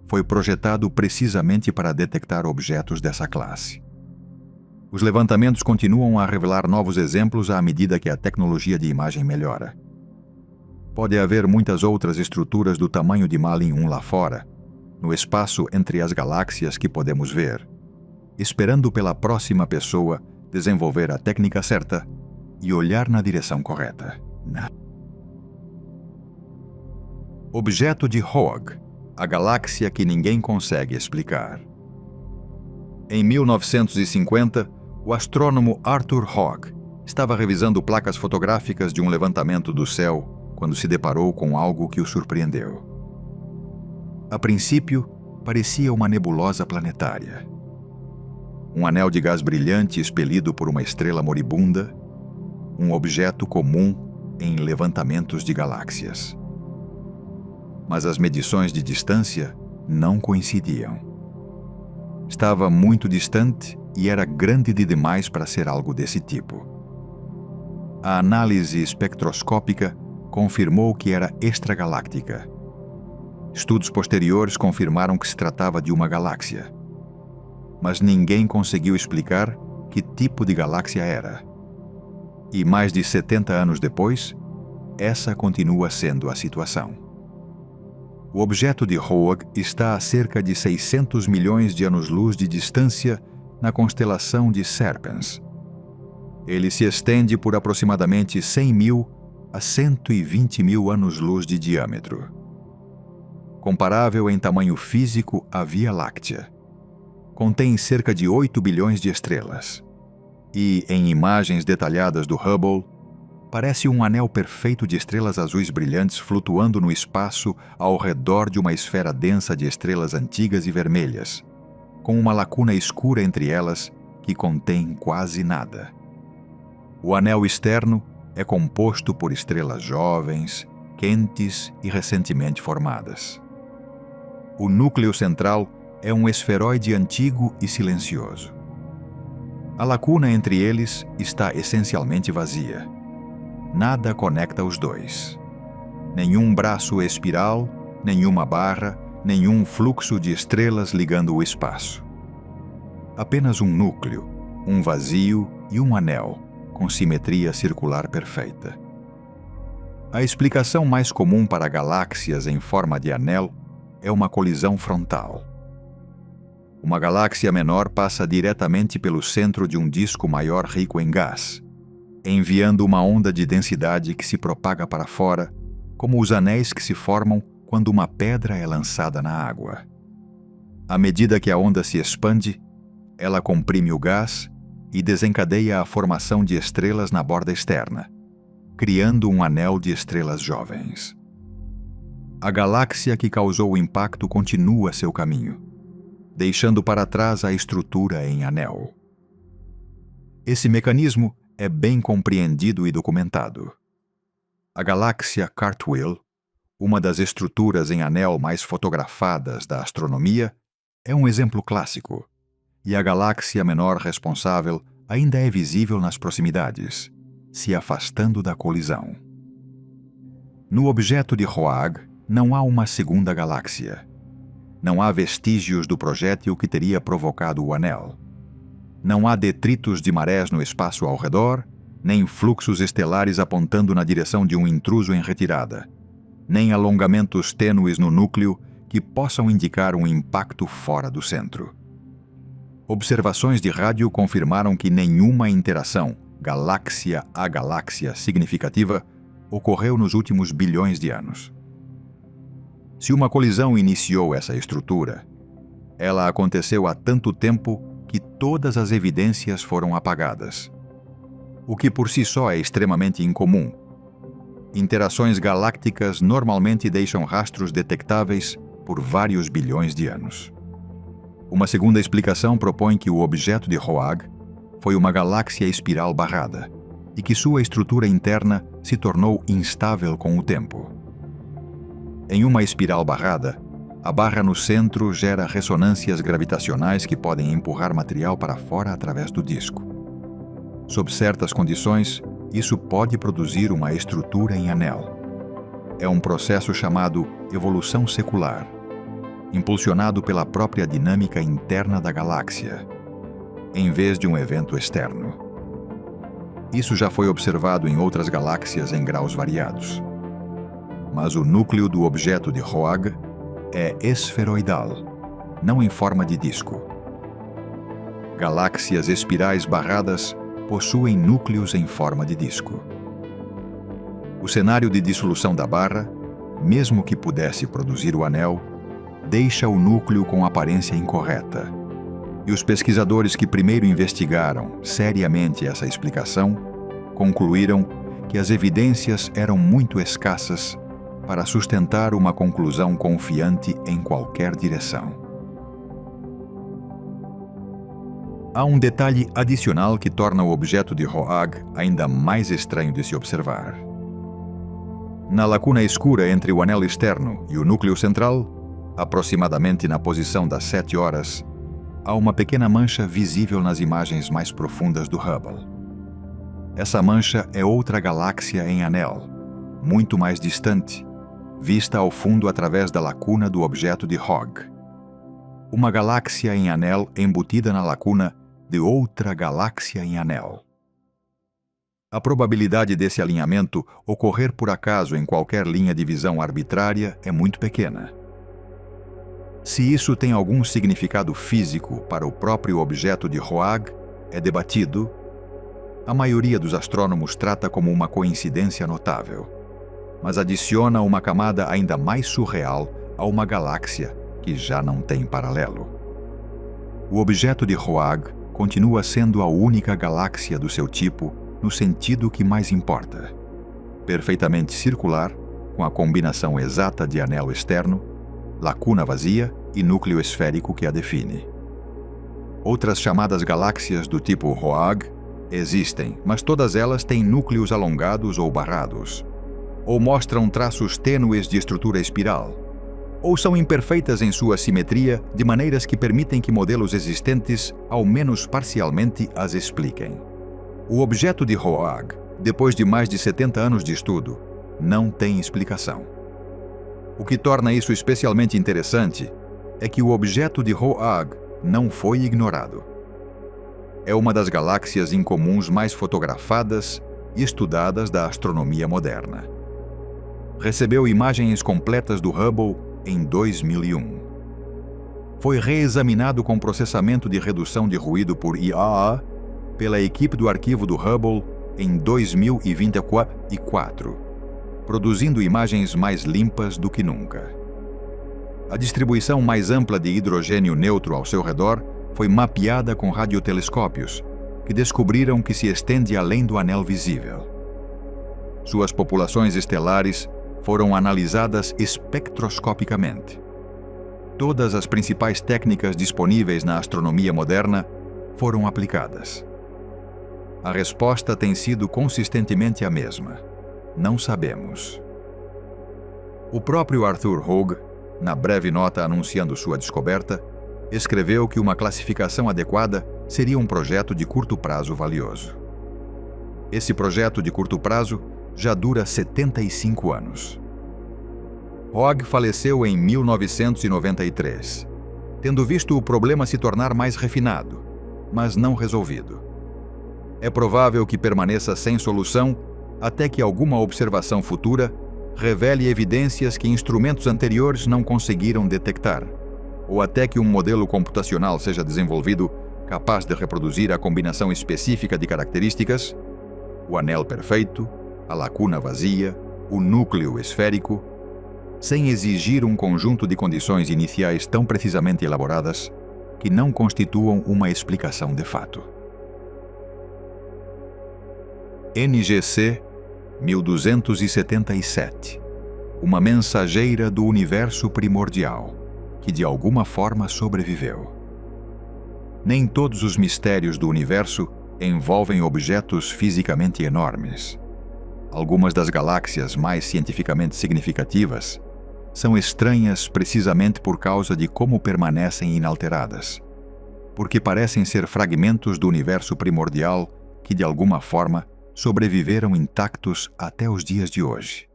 foi projetado precisamente para detectar objetos dessa classe. Os levantamentos continuam a revelar novos exemplos à medida que a tecnologia de imagem melhora. Pode haver muitas outras estruturas do tamanho de Malin 1 lá fora, no espaço entre as galáxias que podemos ver, esperando pela próxima pessoa desenvolver a técnica certa e olhar na direção correta. Objeto de Hoag, a galáxia que ninguém consegue explicar. Em 1950, o astrônomo Arthur Hoag estava revisando placas fotográficas de um levantamento do céu quando se deparou com algo que o surpreendeu. A princípio, parecia uma nebulosa planetária. Um anel de gás brilhante expelido por uma estrela moribunda, um objeto comum em levantamentos de galáxias. Mas as medições de distância não coincidiam. Estava muito distante e era grande demais para ser algo desse tipo. A análise espectroscópica confirmou que era extragaláctica. Estudos posteriores confirmaram que se tratava de uma galáxia. Mas ninguém conseguiu explicar que tipo de galáxia era. E mais de 70 anos depois, essa continua sendo a situação. O objeto de Hoag está a cerca de 600 milhões de anos-luz de distância na constelação de Serpens. Ele se estende por aproximadamente 100 mil a 120 mil anos-luz de diâmetro. Comparável em tamanho físico à Via Láctea. Contém cerca de 8 bilhões de estrelas. E, em imagens detalhadas do Hubble, parece um anel perfeito de estrelas azuis brilhantes flutuando no espaço ao redor de uma esfera densa de estrelas antigas e vermelhas, com uma lacuna escura entre elas que contém quase nada. O anel externo é composto por estrelas jovens, quentes e recentemente formadas. O núcleo central é um esferoide antigo e silencioso. A lacuna entre eles está essencialmente vazia. Nada conecta os dois. Nenhum braço espiral, nenhuma barra, nenhum fluxo de estrelas ligando o espaço. Apenas um núcleo, um vazio e um anel, com simetria circular perfeita. A explicação mais comum para galáxias em forma de anel é uma colisão frontal. Uma galáxia menor passa diretamente pelo centro de um disco maior rico em gás, enviando uma onda de densidade que se propaga para fora, como os anéis que se formam quando uma pedra é lançada na água. À medida que a onda se expande, ela comprime o gás e desencadeia a formação de estrelas na borda externa, criando um anel de estrelas jovens. A galáxia que causou o impacto continua seu caminho, deixando para trás a estrutura em anel. Esse mecanismo é bem compreendido e documentado. A galáxia Cartwheel, uma das estruturas em anel mais fotografadas da astronomia, é um exemplo clássico, e a galáxia menor responsável ainda é visível nas proximidades, se afastando da colisão. No objeto de Roag não há uma segunda galáxia. Não há vestígios do projétil que teria provocado o anel. Não há detritos de marés no espaço ao redor, nem fluxos estelares apontando na direção de um intruso em retirada, nem alongamentos tênues no núcleo que possam indicar um impacto fora do centro. Observações de rádio confirmaram que nenhuma interação, galáxia a galáxia significativa, ocorreu nos últimos bilhões de anos. Se uma colisão iniciou essa estrutura, ela aconteceu há tanto tempo que todas as evidências foram apagadas. O que por si só é extremamente incomum. Interações galácticas normalmente deixam rastros detectáveis por vários bilhões de anos. Uma segunda explicação propõe que o objeto de Roag foi uma galáxia espiral barrada e que sua estrutura interna se tornou instável com o tempo. Em uma espiral barrada, a barra no centro gera ressonâncias gravitacionais que podem empurrar material para fora através do disco. Sob certas condições, isso pode produzir uma estrutura em anel. É um processo chamado evolução secular, impulsionado pela própria dinâmica interna da galáxia, em vez de um evento externo. Isso já foi observado em outras galáxias em graus variados. Mas o núcleo do objeto de Roag é esferoidal, não em forma de disco. Galáxias espirais barradas possuem núcleos em forma de disco. O cenário de dissolução da barra, mesmo que pudesse produzir o anel, deixa o núcleo com aparência incorreta. E os pesquisadores que primeiro investigaram seriamente essa explicação concluíram que as evidências eram muito escassas para sustentar uma conclusão confiante em qualquer direção. Há um detalhe adicional que torna o objeto de Roag ainda mais estranho de se observar. Na lacuna escura entre o anel externo e o núcleo central, aproximadamente na posição das 7 horas, há uma pequena mancha visível nas imagens mais profundas do Hubble. Essa mancha é outra galáxia em anel, muito mais distante, vista ao fundo através da lacuna do objeto de Roag. Uma galáxia em anel embutida na lacuna de outra galáxia em anel. A probabilidade desse alinhamento ocorrer por acaso em qualquer linha de visão arbitrária é muito pequena. Se isso tem algum significado físico para o próprio objeto de Roag é debatido. A maioria dos astrônomos trata como uma coincidência notável, mas adiciona uma camada ainda mais surreal a uma galáxia que já não tem paralelo. O objeto de Roag continua sendo a única galáxia do seu tipo no sentido que mais importa. Perfeitamente circular, com a combinação exata de anel externo, lacuna vazia e núcleo esférico que a define. Outras chamadas galáxias do tipo Roag existem, mas todas elas têm núcleos alongados ou barrados, ou mostram traços tênues de estrutura espiral. ou são imperfeitas em sua simetria de maneiras que permitem que modelos existentes, ao menos parcialmente, as expliquem. O objeto de Hoag, depois de mais de 70 anos de estudo, não tem explicação. O que torna isso especialmente interessante é que o objeto de Hoag não foi ignorado. É uma das galáxias incomuns mais fotografadas e estudadas da astronomia moderna. Recebeu imagens completas do Hubble em 2001. Foi reexaminado com processamento de redução de ruído por IAA pela equipe do arquivo do Hubble em 2024, produzindo imagens mais limpas do que nunca. A distribuição mais ampla de hidrogênio neutro ao seu redor foi mapeada com radiotelescópios, que descobriram que se estende além do anel visível. Suas populações estelares foram analisadas espectroscopicamente. Todas as principais técnicas disponíveis na astronomia moderna foram aplicadas. A resposta tem sido consistentemente a mesma. Não sabemos. O próprio Arthur Hoag, na breve nota anunciando sua descoberta, escreveu que uma classificação adequada seria um projeto de curto prazo valioso. Esse projeto de curto prazo já dura 75 anos. Hoag faleceu em 1993, tendo visto o problema se tornar mais refinado, mas não resolvido. É provável que permaneça sem solução até que alguma observação futura revele evidências que instrumentos anteriores não conseguiram detectar, ou até que um modelo computacional seja desenvolvido capaz de reproduzir a combinação específica de características, o anel perfeito, a lacuna vazia, o núcleo esférico, sem exigir um conjunto de condições iniciais tão precisamente elaboradas que não constituam uma explicação de fato. NGC 1277, uma mensageira do universo primordial, que de alguma forma sobreviveu. Nem todos os mistérios do universo envolvem objetos fisicamente enormes. Algumas das galáxias mais cientificamente significativas são estranhas precisamente por causa de como permanecem inalteradas, porque parecem ser fragmentos do universo primordial que, de alguma forma, sobreviveram intactos até os dias de hoje,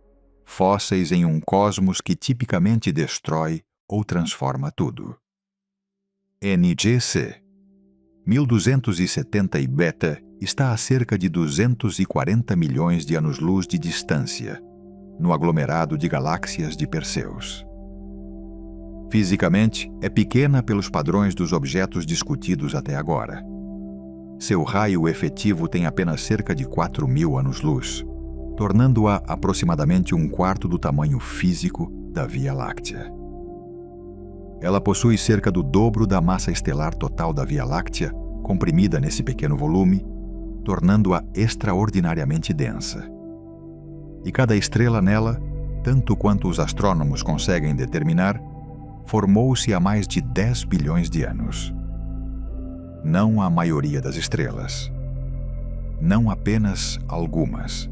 fósseis em um cosmos que tipicamente destrói ou transforma tudo. NGC 1270 e Beta está a cerca de 240 milhões de anos-luz de distância, no aglomerado de galáxias de Perseus. Fisicamente, é pequena pelos padrões dos objetos discutidos até agora. Seu raio efetivo tem apenas cerca de 4.000 anos-luz, tornando-a aproximadamente um quarto do tamanho físico da Via Láctea. Ela possui cerca do dobro da massa estelar total da Via Láctea, comprimida nesse pequeno volume, tornando-a extraordinariamente densa. E cada estrela nela, tanto quanto os astrônomos conseguem determinar, formou-se há mais de 10 bilhões de anos. Não a maioria das estrelas. Não apenas algumas.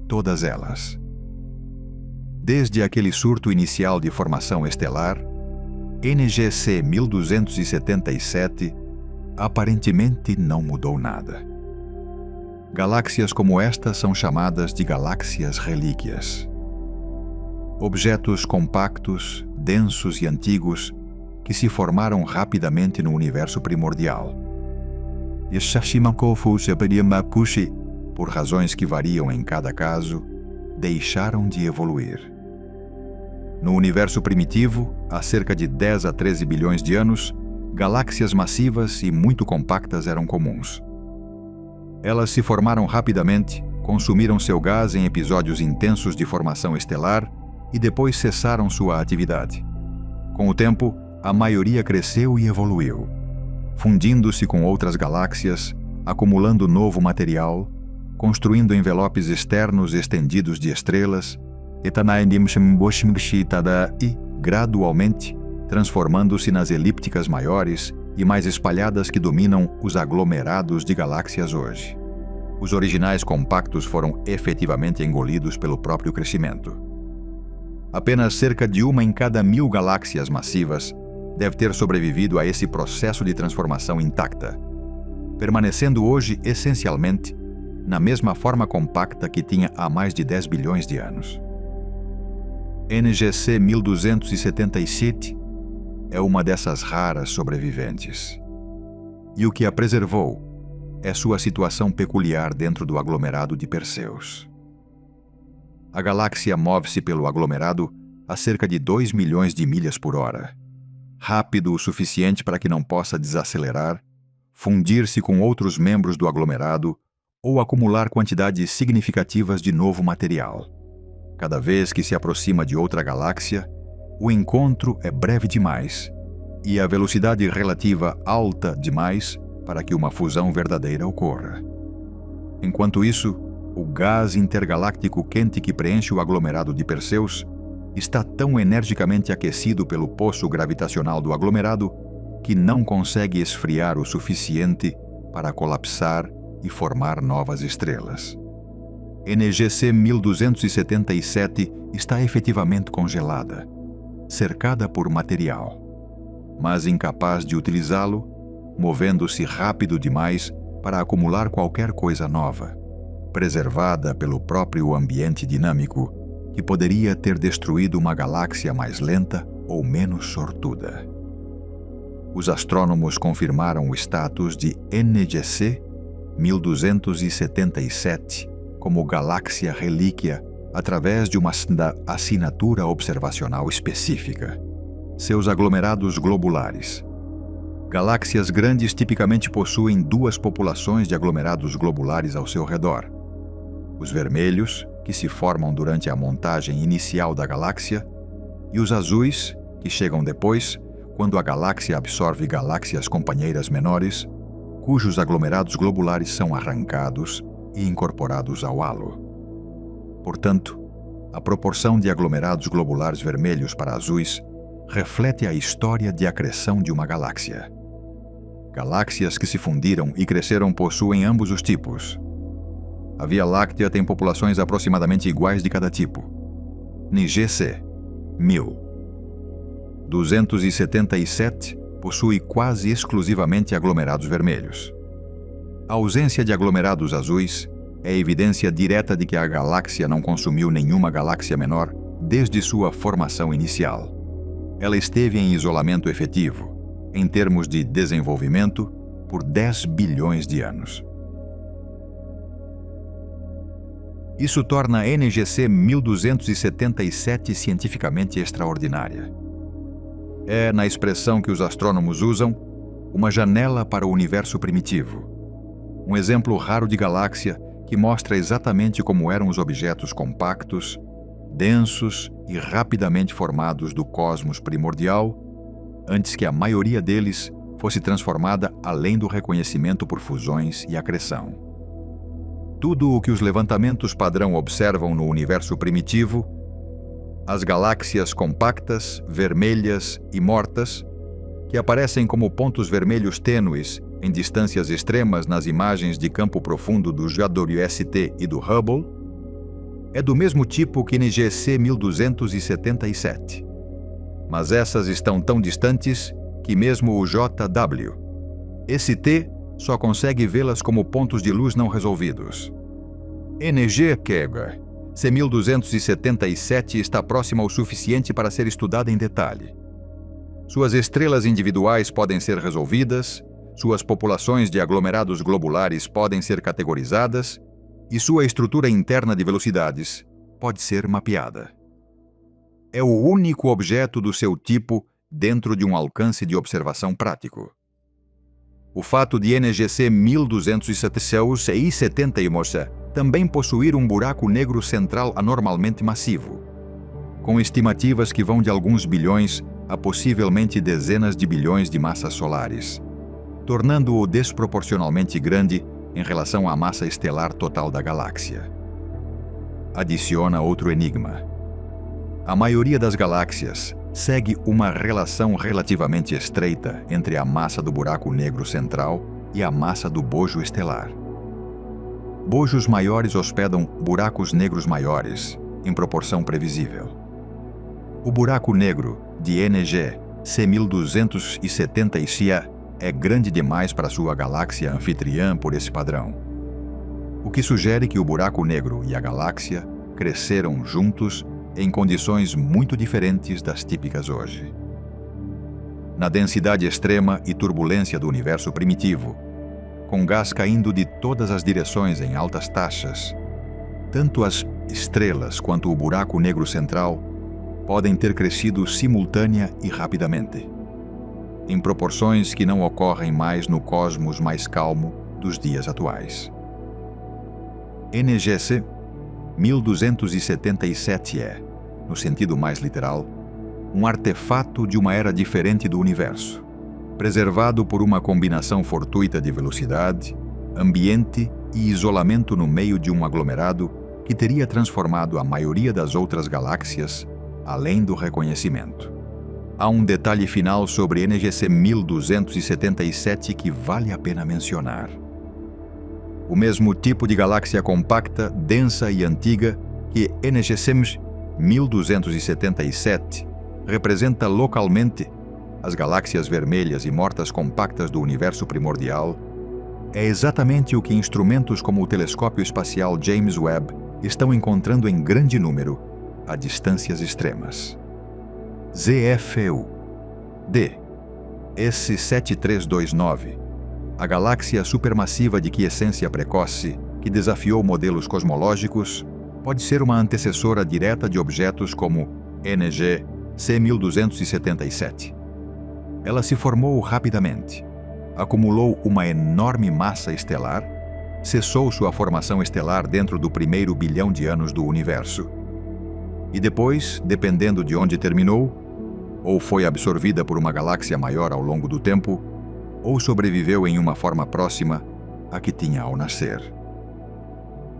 Todas elas. Desde aquele surto inicial de formação estelar, NGC 1277 aparentemente não mudou nada. Galáxias como esta são chamadas de galáxias relíquias. Objetos compactos, densos e antigos que se formaram rapidamente no universo primordial. Por razões que variam em cada caso, deixaram de evoluir. No universo primitivo, há cerca de 10 a 13 bilhões de anos, galáxias massivas e muito compactas eram comuns. Elas se formaram rapidamente, consumiram seu gás em episódios intensos de formação estelar e depois cessaram sua atividade. Com o tempo, a maioria cresceu e evoluiu, fundindo-se com outras galáxias, acumulando novo material, construindo envelopes externos estendidos de estrelas, e gradualmente transformando-se nas elípticas maiores e mais espalhadas que dominam os aglomerados de galáxias hoje. Os originais compactos foram efetivamente engolidos pelo próprio crescimento. Apenas cerca de 1 em cada 1000 galáxias massivas deve ter sobrevivido a esse processo de transformação intacta, permanecendo hoje essencialmente na mesma forma compacta que tinha há mais de 10 bilhões de anos. NGC 1277 é uma dessas raras sobreviventes. E o que a preservou é sua situação peculiar dentro do aglomerado de Perseus. A galáxia move-se pelo aglomerado a cerca de 2 milhões de milhas por hora, rápido o suficiente para que não possa desacelerar, fundir-se com outros membros do aglomerado ou acumular quantidades significativas de novo material. Cada vez que se aproxima de outra galáxia, o encontro é breve demais e a velocidade relativa alta demais para que uma fusão verdadeira ocorra. Enquanto isso, o gás intergaláctico quente que preenche o aglomerado de Perseus está tão energicamente aquecido pelo poço gravitacional do aglomerado que não consegue esfriar o suficiente para colapsar e formar novas estrelas. NGC 1277 está efetivamente congelada, cercada por material, mas incapaz de utilizá-lo, movendo-se rápido demais para acumular qualquer coisa nova, preservada pelo próprio ambiente dinâmico que poderia ter destruído uma galáxia mais lenta ou menos sortuda. Os astrônomos confirmaram o status de NGC 1277 como galáxia relíquia através de uma assinatura observacional específica. Seus aglomerados globulares. Galáxias grandes tipicamente possuem 2 populações de aglomerados globulares ao seu redor. Os vermelhos, que se formam durante a montagem inicial da galáxia, e os azuis, que chegam depois, quando a galáxia absorve galáxias companheiras menores, cujos aglomerados globulares são arrancados e incorporados ao halo. Portanto, a proporção de aglomerados globulares vermelhos para azuis reflete a história de acreção de uma galáxia. Galáxias que se fundiram e cresceram possuem ambos os tipos. A Via Láctea tem populações aproximadamente iguais de cada tipo. NGC 1000. 277 possui quase exclusivamente aglomerados vermelhos. A ausência de aglomerados azuis é evidência direta de que a galáxia não consumiu nenhuma galáxia menor desde sua formação inicial. Ela esteve em isolamento efetivo, em termos de desenvolvimento, por 10 bilhões de anos. Isso torna a NGC 1277 cientificamente extraordinária. É, na expressão que os astrônomos usam, uma janela para o universo primitivo. Um exemplo raro de galáxia que mostra exatamente como eram os objetos compactos, densos e rapidamente formados do cosmos primordial, antes que a maioria deles fosse transformada além do reconhecimento por fusões e acreção. Tudo o que os levantamentos padrão observam no universo primitivo, as galáxias compactas, vermelhas e mortas, que aparecem como pontos vermelhos tênues em distâncias extremas nas imagens de campo profundo do JWST e do Hubble, é do mesmo tipo que NGC 1277. Mas essas estão tão distantes que mesmo o JWST só consegue vê-las como pontos de luz não resolvidos. NGC 1277 está próxima o suficiente para ser estudada em detalhe. Suas estrelas individuais podem ser resolvidas, suas populações de aglomerados globulares podem ser categorizadas e sua estrutura interna de velocidades pode ser mapeada. É o único objeto do seu tipo dentro de um alcance de observação prático. O fato de NGC 1277 também possuir um buraco negro central anormalmente massivo, com estimativas que vão de alguns bilhões a possivelmente dezenas de bilhões de massas solares, tornando-o desproporcionalmente grande em relação à massa estelar total da galáxia. Adiciona outro enigma. A maioria das galáxias segue uma relação relativamente estreita entre a massa do buraco negro central e a massa do bojo estelar. Bojos maiores hospedam buracos negros maiores, em proporção previsível. O buraco negro de NG C1270 é grande demais para sua galáxia anfitriã por esse padrão, o que sugere que o buraco negro e a galáxia cresceram juntos em condições muito diferentes das típicas hoje. Na densidade extrema e turbulência do universo primitivo, com gás caindo de todas as direções em altas taxas, tanto as estrelas quanto o buraco negro central podem ter crescido simultânea e rapidamente, em proporções que não ocorrem mais no cosmos mais calmo dos dias atuais. NGC 1277 é, no sentido mais literal, um artefato de uma era diferente do universo, preservado por uma combinação fortuita de velocidade, ambiente e isolamento no meio de um aglomerado que teria transformado a maioria das outras galáxias além do reconhecimento. Há um detalhe final sobre NGC 1277 que vale a pena mencionar. O mesmo tipo de galáxia compacta, densa e antiga que NGC 1277 representa localmente as galáxias vermelhas e mortas compactas do universo primordial, é exatamente o que instrumentos como o telescópio espacial James Webb estão encontrando em grande número a distâncias extremas. ZFU D S7329, a galáxia supermassiva de quiescência precoce que desafiou modelos cosmológicos, pode ser uma antecessora direta de objetos como NG C1277. Ela se formou rapidamente, acumulou uma enorme massa estelar, cessou sua formação estelar dentro do primeiro bilhão de anos do universo. E depois, dependendo de onde terminou, ou foi absorvida por uma galáxia maior ao longo do tempo, ou sobreviveu em uma forma próxima à que tinha ao nascer.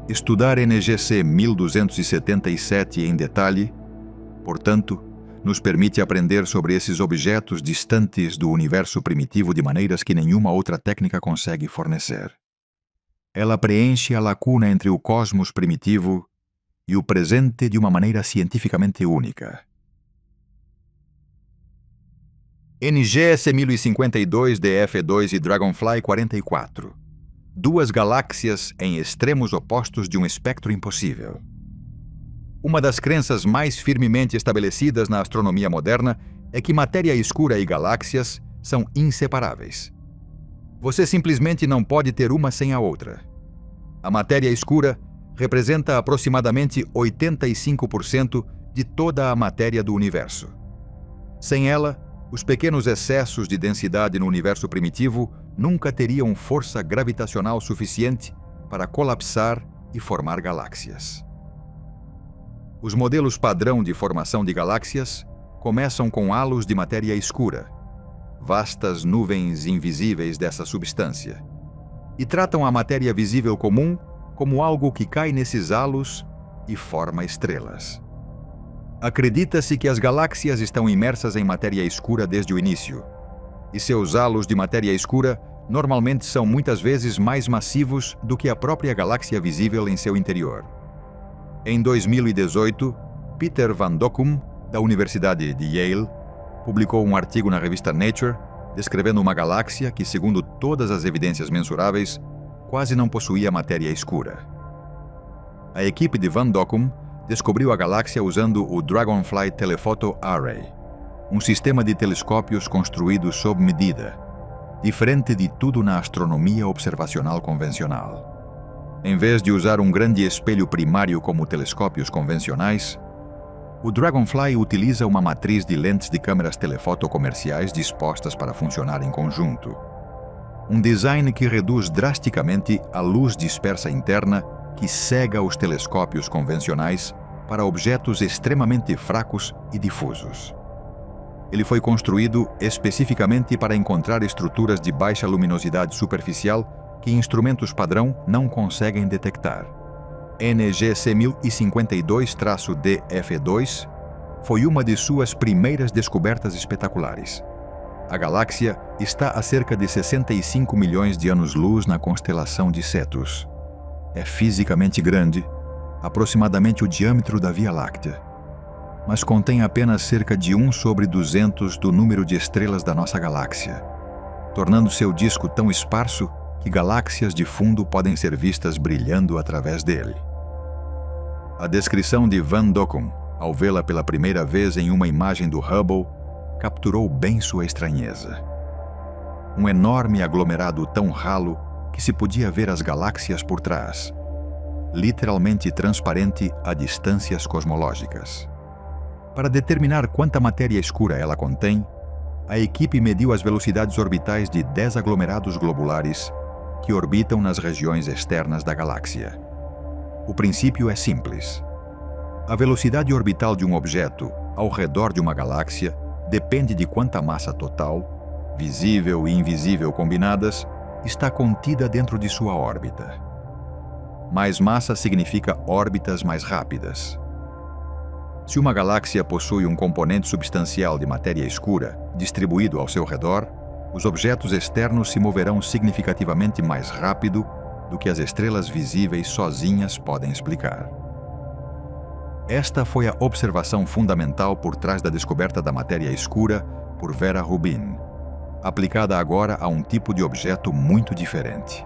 Estudar NGC 1277 em detalhe, portanto, nos permite aprender sobre esses objetos distantes do universo primitivo de maneiras que nenhuma outra técnica consegue fornecer. Ela preenche a lacuna entre o cosmos primitivo e o presente de uma maneira cientificamente única. NGC 1052 DF2 e Dragonfly 44. Duas galáxias em extremos opostos de um espectro impossível. Uma das crenças mais firmemente estabelecidas na astronomia moderna é que matéria escura e galáxias são inseparáveis. Você simplesmente não pode ter uma sem a outra. A matéria escura representa aproximadamente 85% de toda a matéria do universo. Sem ela, os pequenos excessos de densidade no universo primitivo nunca teriam força gravitacional suficiente para colapsar e formar galáxias. Os modelos padrão de formação de galáxias começam com halos de matéria escura, vastas nuvens invisíveis dessa substância, e tratam a matéria visível comum como algo que cai nesses halos e forma estrelas. Acredita-se que as galáxias estão imersas em matéria escura desde o início, e seus halos de matéria escura normalmente são muitas vezes mais massivos do que a própria galáxia visível em seu interior. Em 2018, Peter Van Dokkum, da Universidade de Yale, publicou um artigo na revista Nature descrevendo uma galáxia que, segundo todas as evidências mensuráveis, quase não possuía matéria escura. A equipe de Van Dokkum descobriu a galáxia usando o Dragonfly Telephoto Array, um sistema de telescópios construído sob medida, diferente de tudo na astronomia observacional convencional. Em vez de usar um grande espelho primário como telescópios convencionais, o Dragonfly utiliza uma matriz de lentes de câmeras telefoto comerciais dispostas para funcionar em conjunto. Um design que reduz drasticamente a luz dispersa interna que cega os telescópios convencionais para objetos extremamente fracos e difusos. Ele foi construído especificamente para encontrar estruturas de baixa luminosidade superficial que instrumentos padrão não conseguem detectar. NGC 1052-DF2 foi uma de suas primeiras descobertas espetaculares. A galáxia está a cerca de 65 milhões de anos-luz na constelação de Cetus. É fisicamente grande, aproximadamente o diâmetro da Via Láctea. mas contém apenas cerca de 1 sobre 200 do número de estrelas da nossa galáxia, tornando seu disco tão esparso que galáxias de fundo podem ser vistas brilhando através dele. A descrição de Van Dokkum, ao vê-la pela primeira vez em uma imagem do Hubble, capturou bem sua estranheza. Um enorme aglomerado tão ralo que se podia ver as galáxias por trás, literalmente transparente a distâncias cosmológicas. Para determinar quanta matéria escura ela contém, a equipe mediu as velocidades orbitais de 10 aglomerados globulares que orbitam nas regiões externas da galáxia. O princípio é simples. A velocidade orbital de um objeto ao redor de uma galáxia depende de quanta massa total, visível e invisível combinadas, está contida dentro de sua órbita. Mais massa significa órbitas mais rápidas. Se uma galáxia possui um componente substancial de matéria escura distribuído ao seu redor, os objetos externos se moverão significativamente mais rápido do que as estrelas visíveis sozinhas podem explicar. Esta foi a observação fundamental por trás da descoberta da matéria escura por Vera Rubin, aplicada agora a um tipo de objeto muito diferente.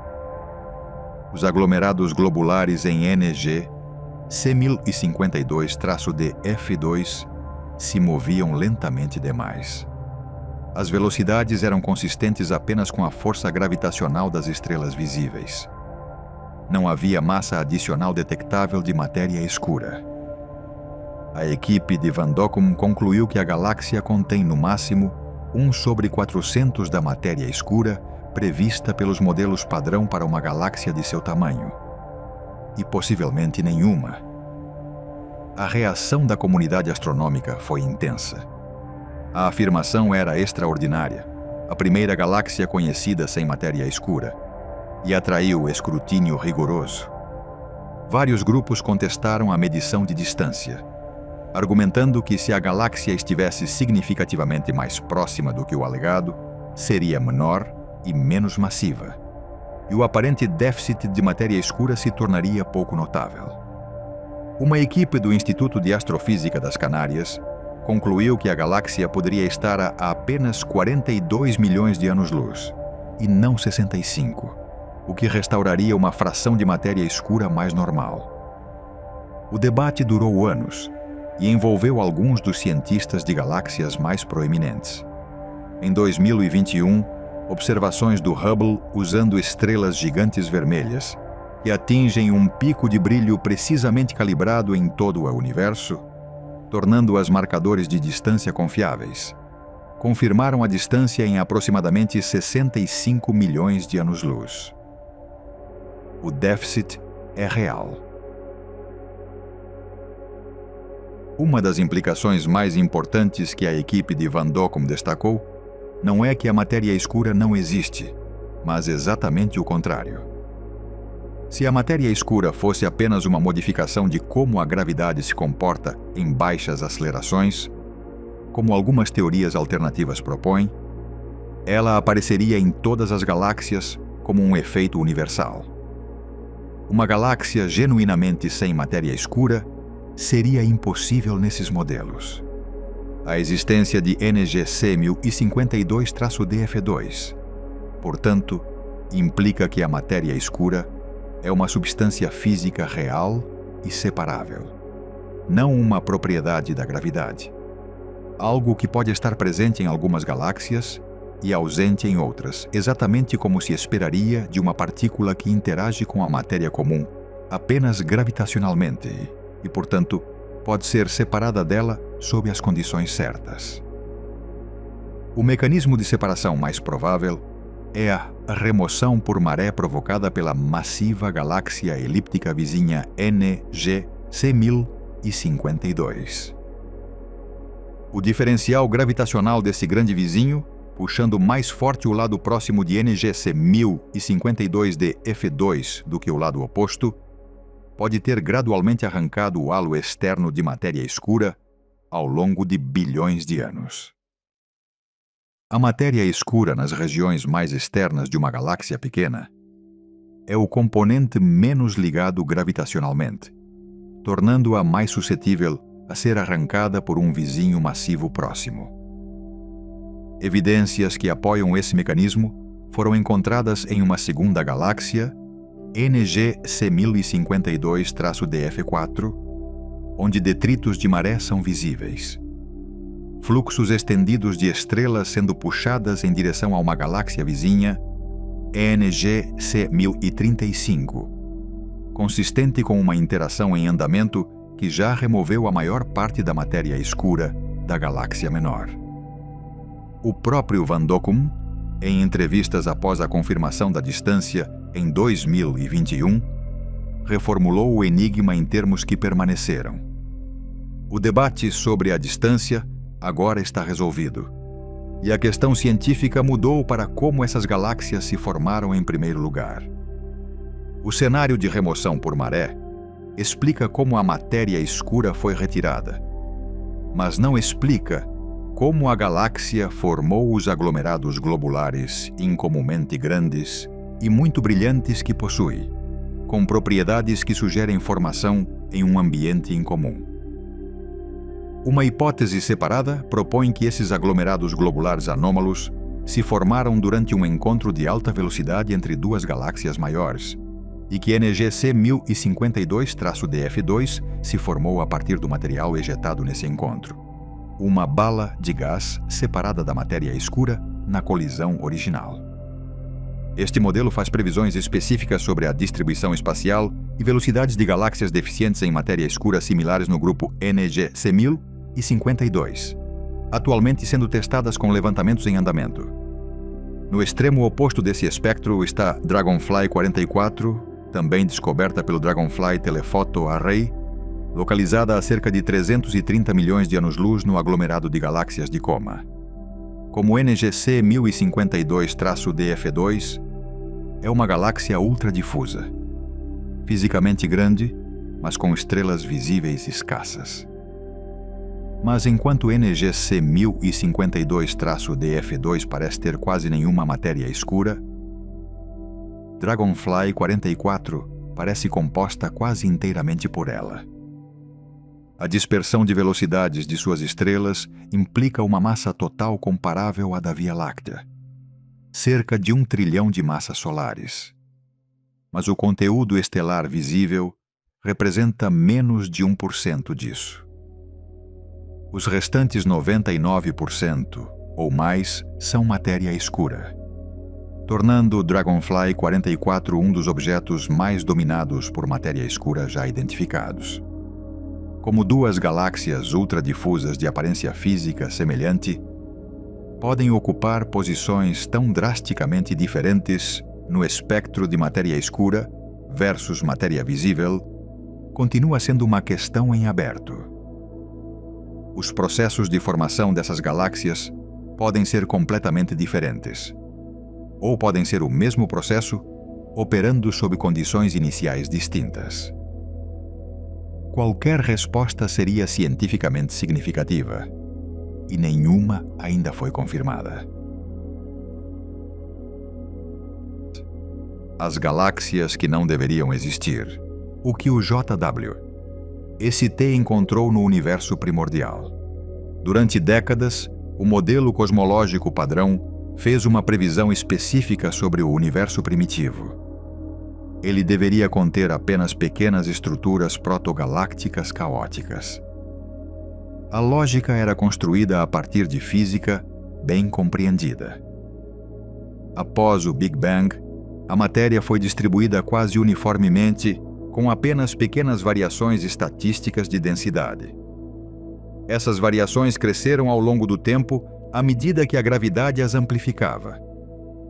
Os aglomerados globulares em NG C1052-DF2 se moviam lentamente demais. As velocidades eram consistentes apenas com a força gravitacional das estrelas visíveis. Não havia massa adicional detectável de matéria escura. A equipe de Van Dokkum concluiu que a galáxia contém no máximo 1 sobre 400 da matéria escura prevista pelos modelos padrão para uma galáxia de seu tamanho. E possivelmente nenhuma. A reação da comunidade astronômica foi intensa. A afirmação era extraordinária, a primeira galáxia conhecida sem matéria escura, e atraiu escrutínio rigoroso. Vários grupos contestaram a medição de distância, argumentando que se a galáxia estivesse significativamente mais próxima do que o alegado, seria menor e menos massiva, e o aparente déficit de matéria escura se tornaria pouco notável. Uma equipe do Instituto de Astrofísica das Canárias concluiu que a galáxia poderia estar a apenas 42 milhões de anos-luz, e não 65, o que restauraria uma fração de matéria escura mais normal. O debate durou anos e envolveu alguns dos cientistas de galáxias mais proeminentes. Em 2021, observações do Hubble usando estrelas gigantes vermelhas, que atingem um pico de brilho precisamente calibrado em todo o universo, tornando-as marcadores de distância confiáveis, confirmaram a distância em aproximadamente 65 milhões de anos-luz. O déficit é real. Uma das implicações mais importantes que a equipe de Van Dokkum destacou não é que a matéria escura não existe, mas exatamente o contrário. Se a matéria escura fosse apenas uma modificação de como a gravidade se comporta em baixas acelerações, como algumas teorias alternativas propõem, ela apareceria em todas as galáxias como um efeito universal. Uma galáxia genuinamente sem matéria escura seria impossível nesses modelos. A existência de NGC 1052-DF2, portanto, implica que a matéria escura é uma substância física real e separável, não uma propriedade da gravidade. Algo que pode estar presente em algumas galáxias e ausente em outras, exatamente como se esperaria de uma partícula que interage com a matéria comum apenas gravitacionalmente e, portanto, pode ser separada dela sob as condições certas. O mecanismo de separação mais provável é a remoção por maré provocada pela massiva galáxia elíptica vizinha NGC 1052. O diferencial gravitacional desse grande vizinho, puxando mais forte o lado próximo de NGC 1052-DF2 do que o lado oposto, pode ter gradualmente arrancado o halo externo de matéria escura ao longo de bilhões de anos. A matéria escura nas regiões mais externas de uma galáxia pequena é o componente menos ligado gravitacionalmente, tornando-a mais suscetível a ser arrancada por um vizinho massivo próximo. Evidências que apoiam esse mecanismo foram encontradas em uma segunda galáxia, NGC 1052-DF4, onde detritos de maré são visíveis. Fluxos estendidos de estrelas sendo puxadas em direção a uma galáxia vizinha, NGC 1035, consistente com uma interação em andamento que já removeu a maior parte da matéria escura da galáxia menor. O próprio Van Dokkum, em entrevistas após a confirmação da distância em 2021, reformulou o enigma em termos que permaneceram. O debate sobre a distância agora está resolvido, e a questão científica mudou para como essas galáxias se formaram em primeiro lugar. O cenário de remoção por maré explica como a matéria escura foi retirada, mas não explica como a galáxia formou os aglomerados globulares incomumente grandes e muito brilhantes que possui, com propriedades que sugerem formação em um ambiente incomum. Uma hipótese separada propõe que esses aglomerados globulares anômalos se formaram durante um encontro de alta velocidade entre duas galáxias maiores, e que NGC 1052-DF2 se formou a partir do material ejetado nesse encontro, uma bala de gás separada da matéria escura na colisão original. Este modelo faz previsões específicas sobre a distribuição espacial e velocidades de galáxias deficientes em matéria escura similares no grupo NGC 1052, atualmente sendo testadas com levantamentos em andamento. No extremo oposto desse espectro está Dragonfly 44, também descoberta pelo Dragonfly Telephoto Array, localizada a cerca de 330 milhões de anos-luz no aglomerado de galáxias de Coma. Como NGC 1052-DF2, é uma galáxia ultradifusa, fisicamente grande, mas com estrelas visíveis escassas. Mas enquanto NGC 1052-DF2 parece ter quase nenhuma matéria escura, Dragonfly 44 parece composta quase inteiramente por ela. A dispersão de velocidades de suas estrelas implica uma massa total comparável à da Via Láctea, cerca de 1 trilhão de massas solares. Mas o conteúdo estelar visível representa menos de 1% disso. Os restantes 99% ou mais são matéria escura, tornando Dragonfly 44 um dos objetos mais dominados por matéria escura já identificados. Como duas galáxias ultradifusas de aparência física semelhante, podem ocupar posições tão drasticamente diferentes no espectro de matéria escura versus matéria visível, continua sendo uma questão em aberto. Os processos de formação dessas galáxias podem ser completamente diferentes, ou podem ser o mesmo processo, operando sob condições iniciais distintas. Qualquer resposta seria cientificamente significativa, e nenhuma ainda foi confirmada. As galáxias que não deveriam existir, o que o JW ST encontrou no universo primordial. Durante décadas, o modelo cosmológico padrão fez uma previsão específica sobre o universo primitivo. Ele deveria conter apenas pequenas estruturas protogalácticas caóticas. A lógica era construída a partir de física bem compreendida. Após o Big Bang, a matéria foi distribuída quase uniformemente, com apenas pequenas variações estatísticas de densidade. Essas variações cresceram ao longo do tempo à medida que a gravidade as amplificava.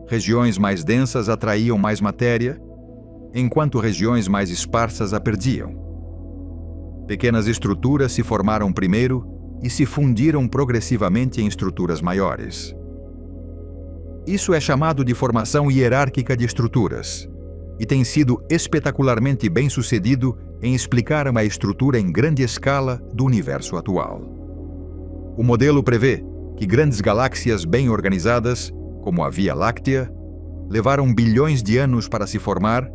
Regiões mais densas atraíam mais matéria, enquanto regiões mais esparsas a perdiam. Pequenas estruturas se formaram primeiro e se fundiram progressivamente em estruturas maiores. Isso é chamado de formação hierárquica de estruturas, e tem sido espetacularmente bem-sucedido em explicar uma estrutura em grande escala do universo atual. O modelo prevê que grandes galáxias bem organizadas, como a Via Láctea, levaram bilhões de anos para se formar,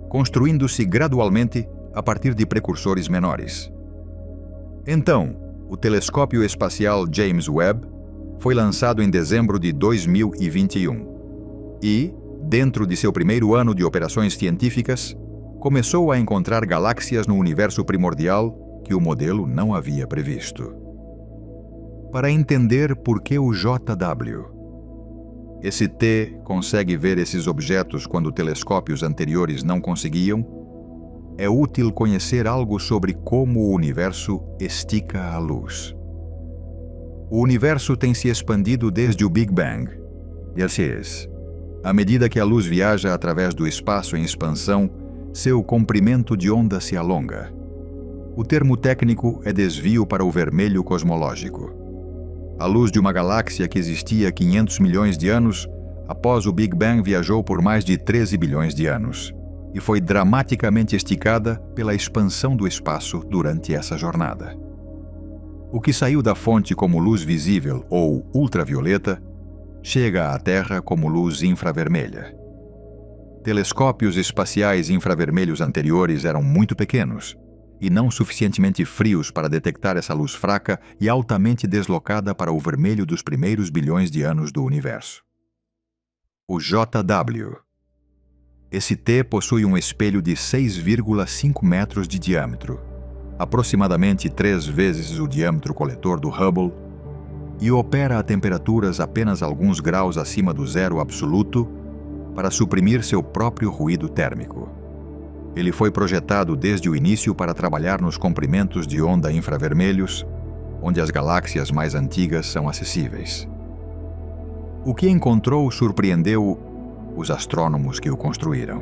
construindo-se gradualmente a partir de precursores menores. Então, O telescópio espacial James Webb foi lançado em dezembro de 2021 e, dentro de seu primeiro ano de operações científicas, começou a encontrar galáxias no universo primordial que o modelo não havia previsto. Para entender por que o JW, esse T consegue ver esses objetos quando telescópios anteriores não conseguiam, é útil conhecer algo sobre como o universo estica a luz. O universo tem se expandido desde o Big Bang. E assim é. À medida que a luz viaja através do espaço em expansão, seu comprimento de onda se alonga. O termo técnico é desvio para o vermelho cosmológico. A luz de uma galáxia que existia há 500 milhões de anos, após o Big Bang viajou por mais de 13 bilhões de anos e foi dramaticamente esticada pela expansão do espaço durante essa jornada. O que saiu da fonte como luz visível ou ultravioleta chega à Terra como luz infravermelha. Telescópios espaciais infravermelhos anteriores eram muito pequenos e não suficientemente frios para detectar essa luz fraca e altamente deslocada para o vermelho dos primeiros bilhões de anos do universo. O JW. Esse T possui um espelho de 6,5 metros de diâmetro, aproximadamente 3 vezes o diâmetro coletor do Hubble, e opera a temperaturas apenas alguns graus acima do zero absoluto para suprimir seu próprio ruído térmico. Ele foi projetado desde o início para trabalhar nos comprimentos de onda infravermelhos, onde as galáxias mais antigas são acessíveis. O que encontrou surpreendeu os astrônomos que o construíram.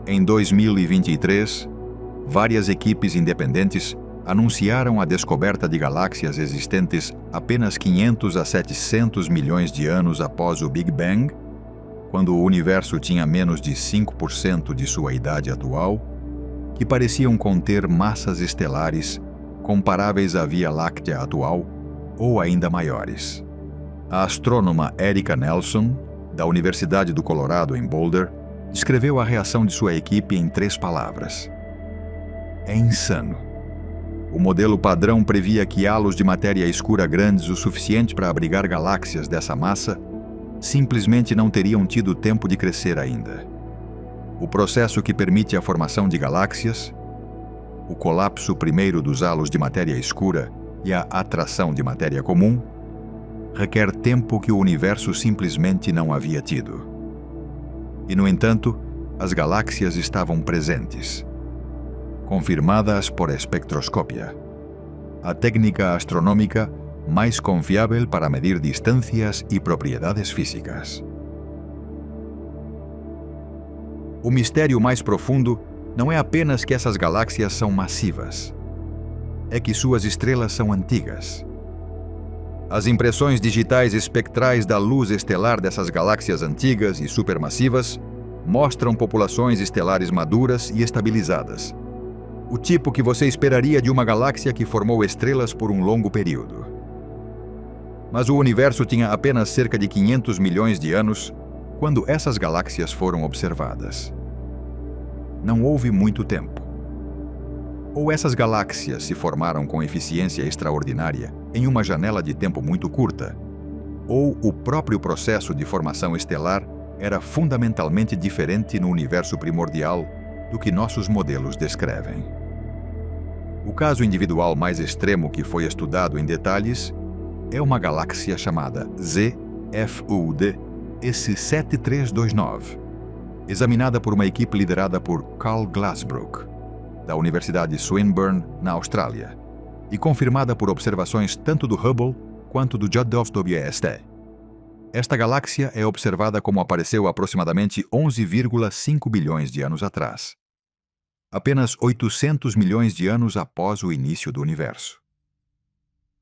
Em 2023, várias equipes independentes anunciaram a descoberta de galáxias existentes apenas 500 a 700 milhões de anos após o Big Bang, quando o universo tinha menos de 5% de sua idade atual, que pareciam conter massas estelares comparáveis à Via Láctea atual ou ainda maiores. A astrônoma Erica Nelson, da Universidade do Colorado em Boulder, descreveu a reação de sua equipe em 3 palavras. É insano. O modelo padrão previa que halos de matéria escura grandes o suficiente para abrigar galáxias dessa massa simplesmente não teriam tido tempo de crescer ainda. O processo que permite a formação de galáxias, o colapso primeiro dos halos de matéria escura e a atração de matéria comum, requer tempo que o universo simplesmente não havia tido. E, no entanto, as galáxias estavam presentes, confirmadas por espectroscópia, a técnica astronômica mais confiável para medir distâncias e propriedades físicas. O mistério mais profundo não é apenas que essas galáxias são massivas, é que suas estrelas são antigas. As impressões digitais espectrais da luz estelar dessas galáxias antigas e supermassivas mostram populações estelares maduras e estabilizadas, o tipo que você esperaria de uma galáxia que formou estrelas por um longo período. Mas o universo tinha apenas cerca de 500 milhões de anos quando essas galáxias foram observadas. Não houve muito tempo. Ou essas galáxias se formaram com eficiência extraordinária em uma janela de tempo muito curta, ou o próprio processo de formação estelar era fundamentalmente diferente no universo primordial do que nossos modelos descrevem. O caso individual mais extremo que foi estudado em detalhes é uma galáxia chamada ZFUD S7329, examinada por uma equipe liderada por Carl Glassbrook, da Universidade Swinburne, na Austrália, e confirmada por observações tanto do Hubble quanto do JWST. Esta galáxia é observada como apareceu aproximadamente 11,5 bilhões de anos atrás, apenas 800 milhões de anos após o início do universo.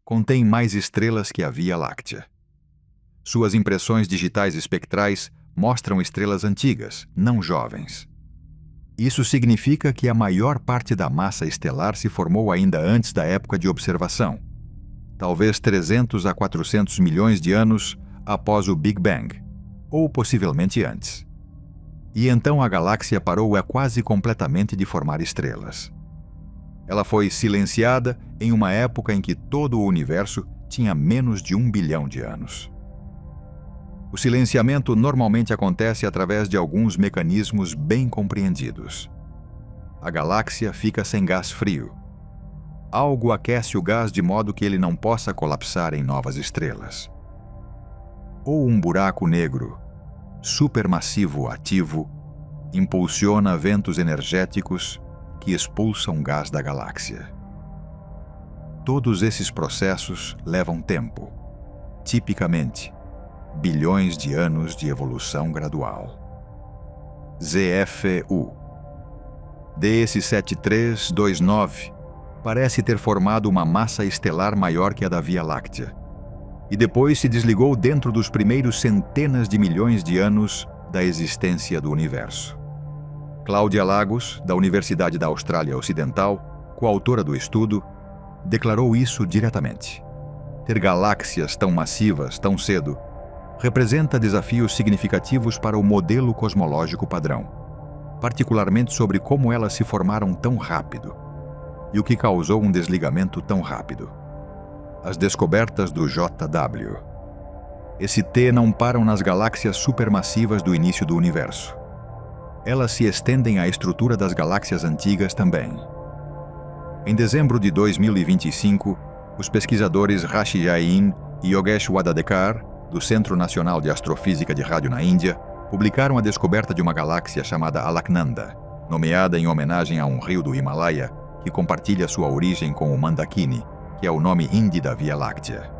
Contém mais estrelas que a Via Láctea. Suas impressões digitais espectrais mostram estrelas antigas, não jovens. Isso significa que a maior parte da massa estelar se formou ainda antes da época de observação, talvez 300 a 400 milhões de anos após o Big Bang, ou possivelmente antes. E então a galáxia parou quase completamente de formar estrelas. Ela foi silenciada em uma época em que todo o universo tinha menos de 1 bilhão de anos. O silenciamento normalmente acontece através de alguns mecanismos bem compreendidos. A galáxia fica sem gás frio. Algo aquece o gás de modo que ele não possa colapsar em novas estrelas. Ou um buraco negro, supermassivo ativo, impulsiona ventos energéticos que expulsam gás da galáxia. Todos esses processos levam tempo, tipicamente bilhões de anos de evolução gradual. ZFU D7329 parece ter formado uma massa estelar maior que a da Via Láctea, e depois se desligou dentro dos primeiros centenas de milhões de anos da existência do universo. Cláudia Lagos, da Universidade da Austrália Ocidental, coautora do estudo, declarou isso diretamente. Ter galáxias tão massivas tão cedo representa desafios significativos para o modelo cosmológico padrão, particularmente sobre como elas se formaram tão rápido e o que causou um desligamento tão rápido. As descobertas do JW. Esse T não param nas galáxias supermassivas do início do universo. Elas se estendem à estrutura das galáxias antigas também. Em dezembro de 2025, os pesquisadores Rashi Jain e Yogesh Wadadekar, do Centro Nacional de Astrofísica de Rádio na Índia, publicaram a descoberta de uma galáxia chamada Alaknanda, nomeada em homenagem a um rio do Himalaia que compartilha sua origem com o Mandakini, que é o nome hindi da Via Láctea.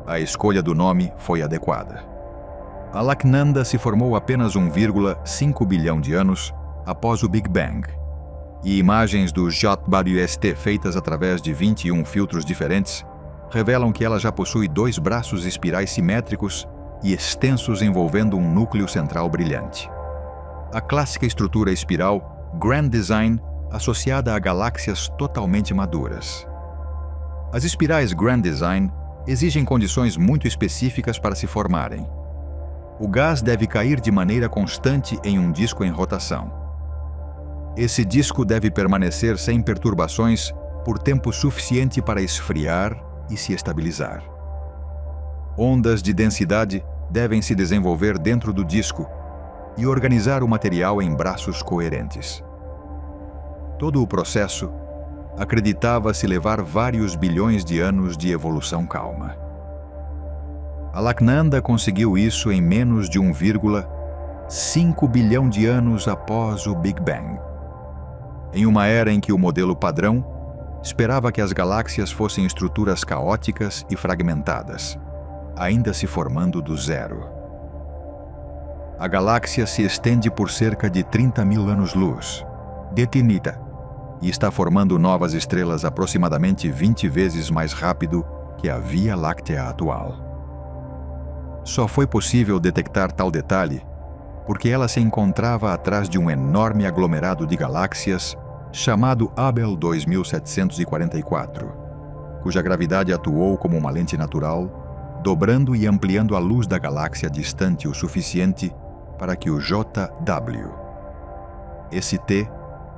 A escolha do nome foi adequada. Alaknanda se formou apenas 1,5 bilhão de anos após o Big Bang, e imagens do JWST feitas através de 21 filtros diferentes revelam que ela já possui 2 braços espirais simétricos e extensos envolvendo um núcleo central brilhante. A clássica estrutura espiral Grand Design associada a galáxias totalmente maduras. As espirais Grand Design exigem condições muito específicas para se formarem. O gás deve cair de maneira constante em um disco em rotação. Esse disco deve permanecer sem perturbações por tempo suficiente para esfriar e se estabilizar. Ondas de densidade devem se desenvolver dentro do disco e organizar o material em braços coerentes. Todo o processo acreditava-se levar vários bilhões de anos de evolução calma. Alaknanda conseguiu isso em menos de 1,5 bilhão de anos após o Big Bang. Em uma era em que o modelo padrão esperava que as galáxias fossem estruturas caóticas e fragmentadas, ainda se formando do zero. A galáxia se estende por cerca de 30 mil anos-luz, definida, e está formando novas estrelas aproximadamente 20 vezes mais rápido que a Via Láctea atual. Só foi possível detectar tal detalhe porque ela se encontrava atrás de um enorme aglomerado de galáxias chamado Abell 2744, cuja gravidade atuou como uma lente natural, dobrando e ampliando a luz da galáxia distante o suficiente para que o JW, esse T,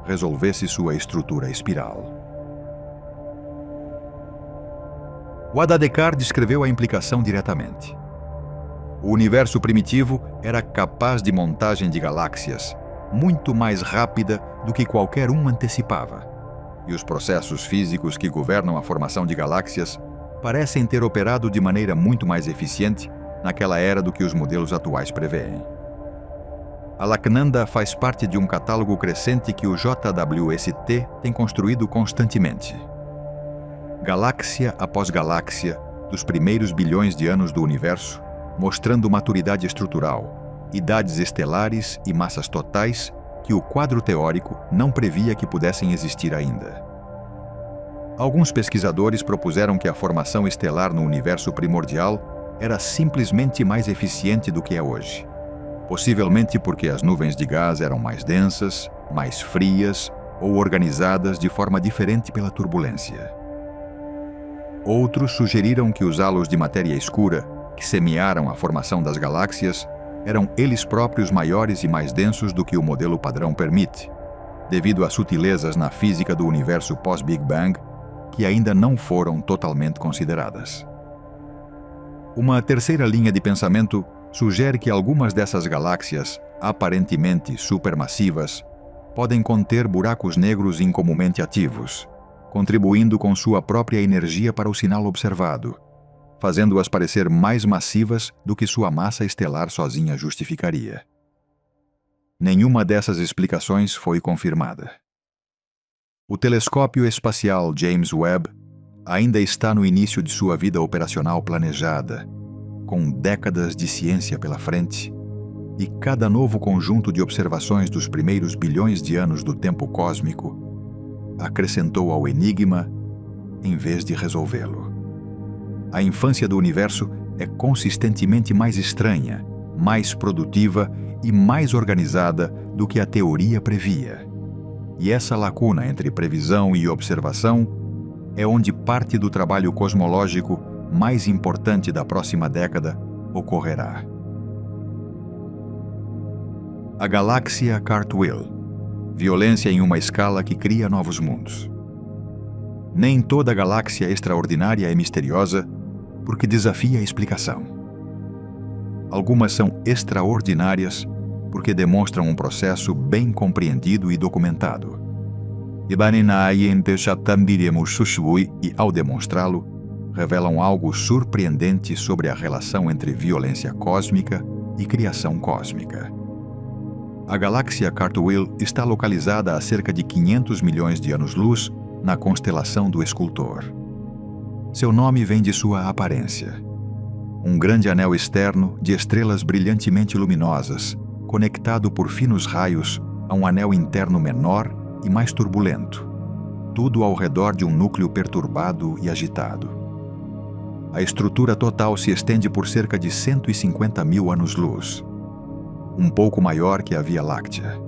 resolvesse sua estrutura espiral. Wadadekar descreveu a implicação diretamente. O universo primitivo era capaz de montagem de galáxias muito mais rápida do que qualquer um antecipava, e os processos físicos que governam a formação de galáxias parecem ter operado de maneira muito mais eficiente naquela era do que os modelos atuais prevêem. Alaknanda faz parte de um catálogo crescente que o JWST tem construído constantemente. Galáxia após galáxia dos primeiros bilhões de anos do universo, mostrando maturidade estrutural, idades estelares e massas totais que o quadro teórico não previa que pudessem existir ainda. Alguns pesquisadores propuseram que a formação estelar no universo primordial era simplesmente mais eficiente do que é hoje, possivelmente porque as nuvens de gás eram mais densas, mais frias ou organizadas de forma diferente pela turbulência. Outros sugeriram que os halos de matéria escura, que semearam a formação das galáxias, eram eles próprios maiores e mais densos do que o modelo padrão permite, devido a sutilezas na física do universo pós-Big Bang que ainda não foram totalmente consideradas. Uma terceira linha de pensamento sugere que algumas dessas galáxias, aparentemente supermassivas, podem conter buracos negros incomumente ativos, contribuindo com sua própria energia para o sinal observado, fazendo-as parecer mais massivas do que sua massa estelar sozinha justificaria. Nenhuma dessas explicações foi confirmada. O telescópio espacial James Webb ainda está no início de sua vida operacional planejada, com décadas de ciência pela frente, e cada novo conjunto de observações dos primeiros bilhões de anos do tempo cósmico acrescentou ao enigma em vez de resolvê-lo. A infância do universo é consistentemente mais estranha, mais produtiva e mais organizada do que a teoria previa. E essa lacuna entre previsão e observação é onde parte do trabalho cosmológico mais importante da próxima década ocorrerá. A galáxia Cartwheel. Violência em uma escala que cria novos mundos. Nem toda galáxia extraordinária é misteriosa porque desafia a explicação. Algumas são extraordinárias porque demonstram um processo bem compreendido e documentado. E ao demonstrá-lo, revelam algo surpreendente sobre a relação entre violência cósmica e criação cósmica. A galáxia Cartwheel está localizada a cerca de 500 milhões de anos-luz na constelação do Escultor. Seu nome vem de sua aparência. Um grande anel externo de estrelas brilhantemente luminosas, conectado por finos raios a um anel interno menor e mais turbulento, tudo ao redor de um núcleo perturbado e agitado. A estrutura total se estende por cerca de 150 mil anos-luz, um pouco maior que a Via Láctea.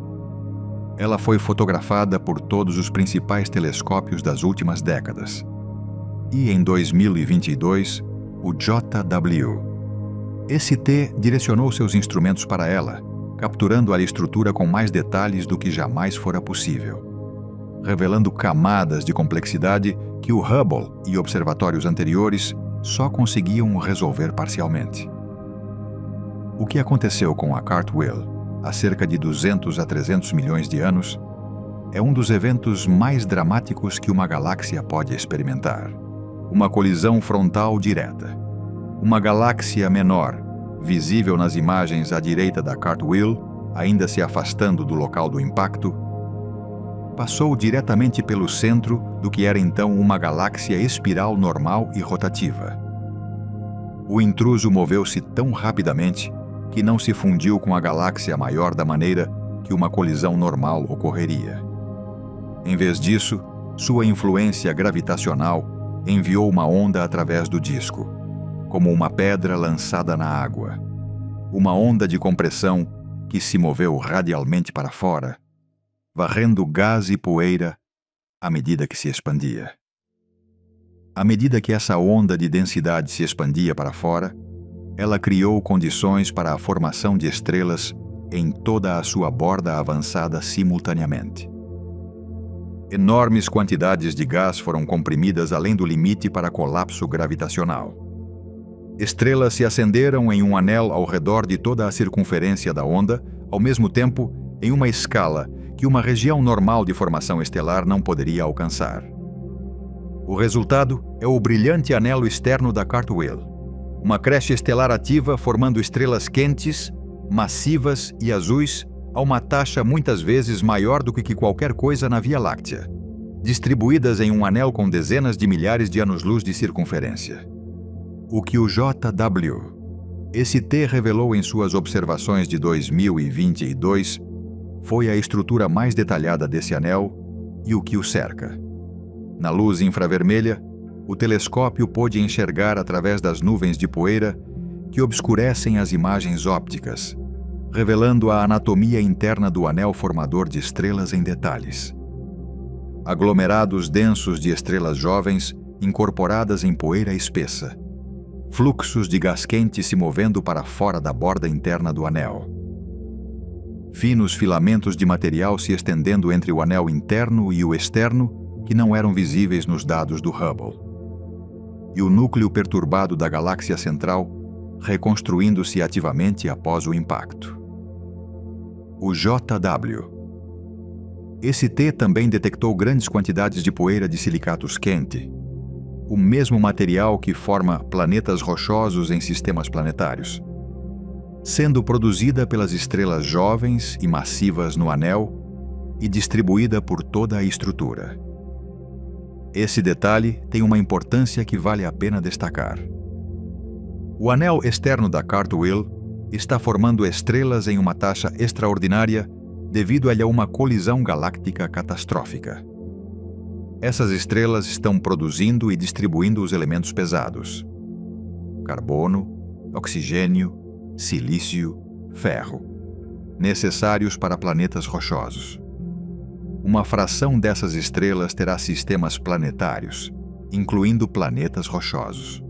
Ela foi fotografada por todos os principais telescópios das últimas décadas. E em 2022, o JW ST direcionou seus instrumentos para ela, capturando a estrutura com mais detalhes do que jamais fora possível, revelando camadas de complexidade que o Hubble e observatórios anteriores só conseguiam resolver parcialmente. O que aconteceu com a Cartwheel há cerca de 200 a 300 milhões de anos é um dos eventos mais dramáticos que uma galáxia pode experimentar. Uma colisão frontal direta. Uma galáxia menor, visível nas imagens à direita da Cartwheel, ainda se afastando do local do impacto, passou diretamente pelo centro do que era então uma galáxia espiral normal e rotativa. O intruso moveu-se tão rapidamente que não se fundiu com a galáxia maior da maneira que uma colisão normal ocorreria. Em vez disso, sua influência gravitacional enviou uma onda através do disco, como uma pedra lançada na água. Uma onda de compressão que se moveu radialmente para fora, varrendo gás e poeira à medida que se expandia. À medida que essa onda de densidade se expandia para fora, ela criou condições para a formação de estrelas em toda a sua borda avançada simultaneamente. Enormes quantidades de gás foram comprimidas além do limite para colapso gravitacional. Estrelas se acenderam em um anel ao redor de toda a circunferência da onda, ao mesmo tempo em uma escala que uma região normal de formação estelar não poderia alcançar. O resultado é o brilhante anelo externo da Cartwheel, uma creche estelar ativa formando estrelas quentes, massivas e azuis a uma taxa muitas vezes maior do que qualquer coisa na Via Láctea, distribuídas em um anel com dezenas de milhares de anos-luz de circunferência. O que o JW ST revelou em suas observações de 2022 foi a estrutura mais detalhada desse anel e o que o cerca. Na luz infravermelha, o telescópio pôde enxergar através das nuvens de poeira que obscurecem as imagens ópticas, revelando a anatomia interna do anel formador de estrelas em detalhes. Aglomerados densos de estrelas jovens incorporadas em poeira espessa, fluxos de gás quente se movendo para fora da borda interna do anel. finos filamentos de material se estendendo entre o anel interno e o externo que não eram visíveis nos dados do Hubble. E o núcleo perturbado da galáxia central reconstruindo-se ativamente após o impacto. O JW. Esse T também detectou grandes quantidades de poeira de silicatos quente, o mesmo material que forma planetas rochosos em sistemas planetários, sendo produzida pelas estrelas jovens e massivas no anel e distribuída por toda a estrutura. Esse detalhe tem uma importância que vale a pena destacar. O anel externo da Cartwheel está formando estrelas em uma taxa extraordinária devido a uma colisão galáctica catastrófica. Essas estrelas estão produzindo e distribuindo os elementos pesados: carbono, oxigênio, silício, ferro, necessários para planetas rochosos. Uma fração dessas estrelas terá sistemas planetários, incluindo planetas rochosos.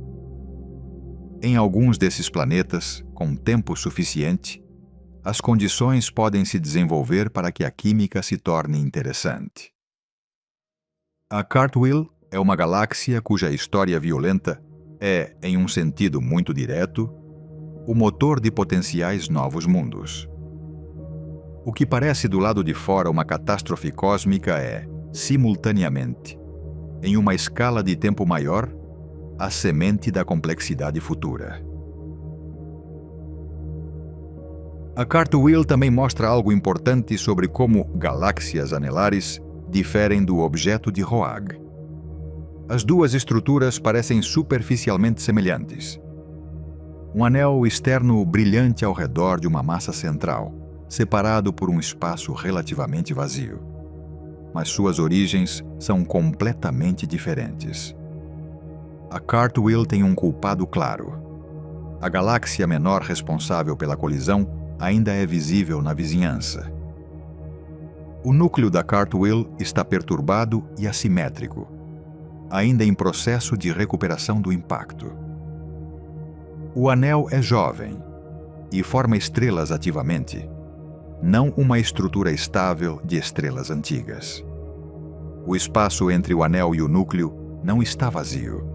Em alguns desses planetas, com tempo suficiente, as condições podem se desenvolver para que a química se torne interessante. A Cartwheel é uma galáxia cuja história violenta é, em um sentido muito direto, o motor de potenciais novos mundos. O que parece do lado de fora uma catástrofe cósmica é, simultaneamente, em uma escala de tempo maior, a semente da complexidade futura. A Cartwheel também mostra algo importante sobre como galáxias anelares diferem do objeto de Roag. As duas estruturas parecem superficialmente semelhantes. Um anel externo brilhante ao redor de uma massa central, separado por um espaço relativamente vazio. Mas suas origens são completamente diferentes. A Cartwheel tem um culpado claro. A galáxia menor responsável pela colisão ainda é visível na vizinhança. O núcleo da Cartwheel está perturbado e assimétrico, ainda em processo de recuperação do impacto. O anel é jovem e forma estrelas ativamente, não uma estrutura estável de estrelas antigas. O espaço entre o anel e o núcleo não está vazio.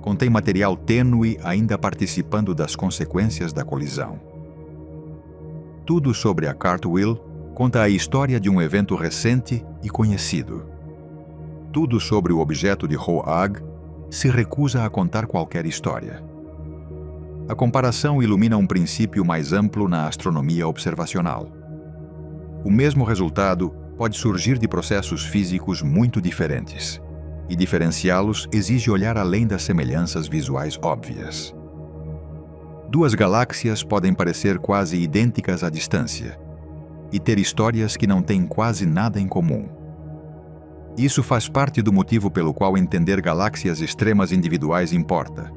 Contém material tênue ainda participando das consequências da colisão. Tudo sobre a Cartwheel conta a história de um evento recente e conhecido. Tudo sobre o objeto de Roag se recusa a contar qualquer história. A comparação ilumina um princípio mais amplo na astronomia observacional. O mesmo resultado pode surgir de processos físicos muito diferentes, e diferenciá-los exige olhar além das semelhanças visuais óbvias. Duas galáxias podem parecer quase idênticas à distância e ter histórias que não têm quase nada em comum. Isso faz parte do motivo pelo qual entender galáxias extremas individuais importa,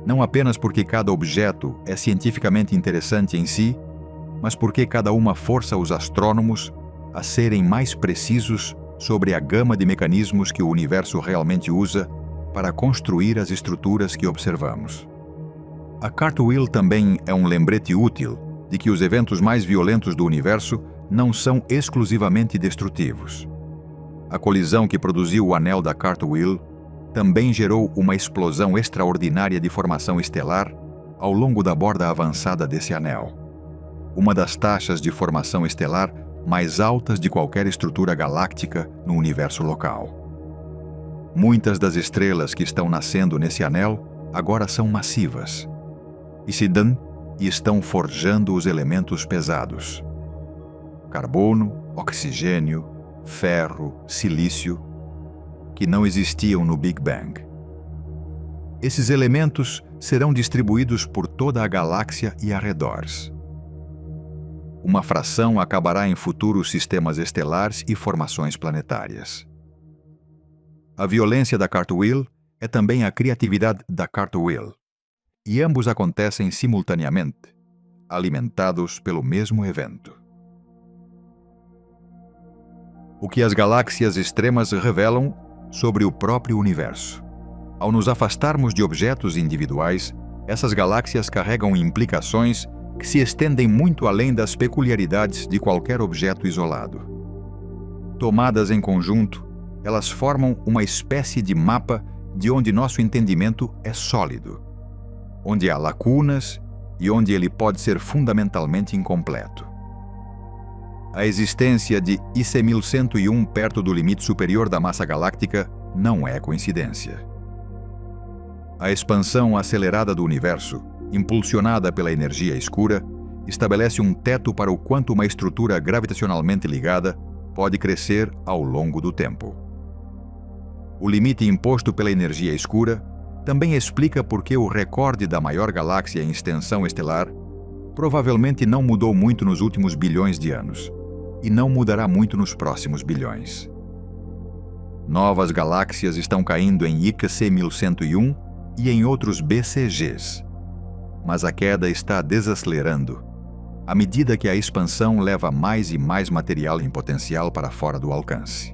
não apenas porque cada objeto é cientificamente interessante em si, mas porque cada uma força os astrônomos a serem mais precisos sobre a gama de mecanismos que o universo realmente usa para construir as estruturas que observamos. A Cartwheel também é um lembrete útil de que os eventos mais violentos do universo não são exclusivamente destrutivos. A colisão que produziu o anel da Cartwheel também gerou uma explosão extraordinária de formação estelar ao longo da borda avançada desse anel, uma das taxas de formação estelar mais altas de qualquer estrutura galáctica no universo local. Muitas das estrelas que estão nascendo nesse anel agora são massivas e estão forjando os elementos pesados: carbono, oxigênio, ferro, silício, que não existiam no Big Bang. Esses elementos serão distribuídos por toda a galáxia e arredores. Uma fração acabará em futuros sistemas estelares e formações planetárias. A violência da Cartwheel é também a criatividade da Cartwheel, e ambos acontecem simultaneamente, alimentados pelo mesmo evento. O que as galáxias extremas revelam sobre o próprio universo. Ao nos afastarmos de objetos individuais, essas galáxias carregam implicações que se estendem muito além das peculiaridades de qualquer objeto isolado. Tomadas em conjunto, elas formam uma espécie de mapa de onde nosso entendimento é sólido, onde há lacunas e onde ele pode ser fundamentalmente incompleto. A existência de IC 1101 perto do limite superior da massa galáctica não é coincidência. A expansão acelerada do universo, impulsionada pela energia escura, estabelece um teto para o quanto uma estrutura gravitacionalmente ligada pode crescer ao longo do tempo. O limite imposto pela energia escura também explica por que o recorde da maior galáxia em extensão estelar provavelmente não mudou muito nos últimos bilhões de anos, e não mudará muito nos próximos bilhões. Novas galáxias estão caindo em IKC 1101 e em outros BCGs, mas a queda está desacelerando à medida que a expansão leva mais e mais material em potencial para fora do alcance.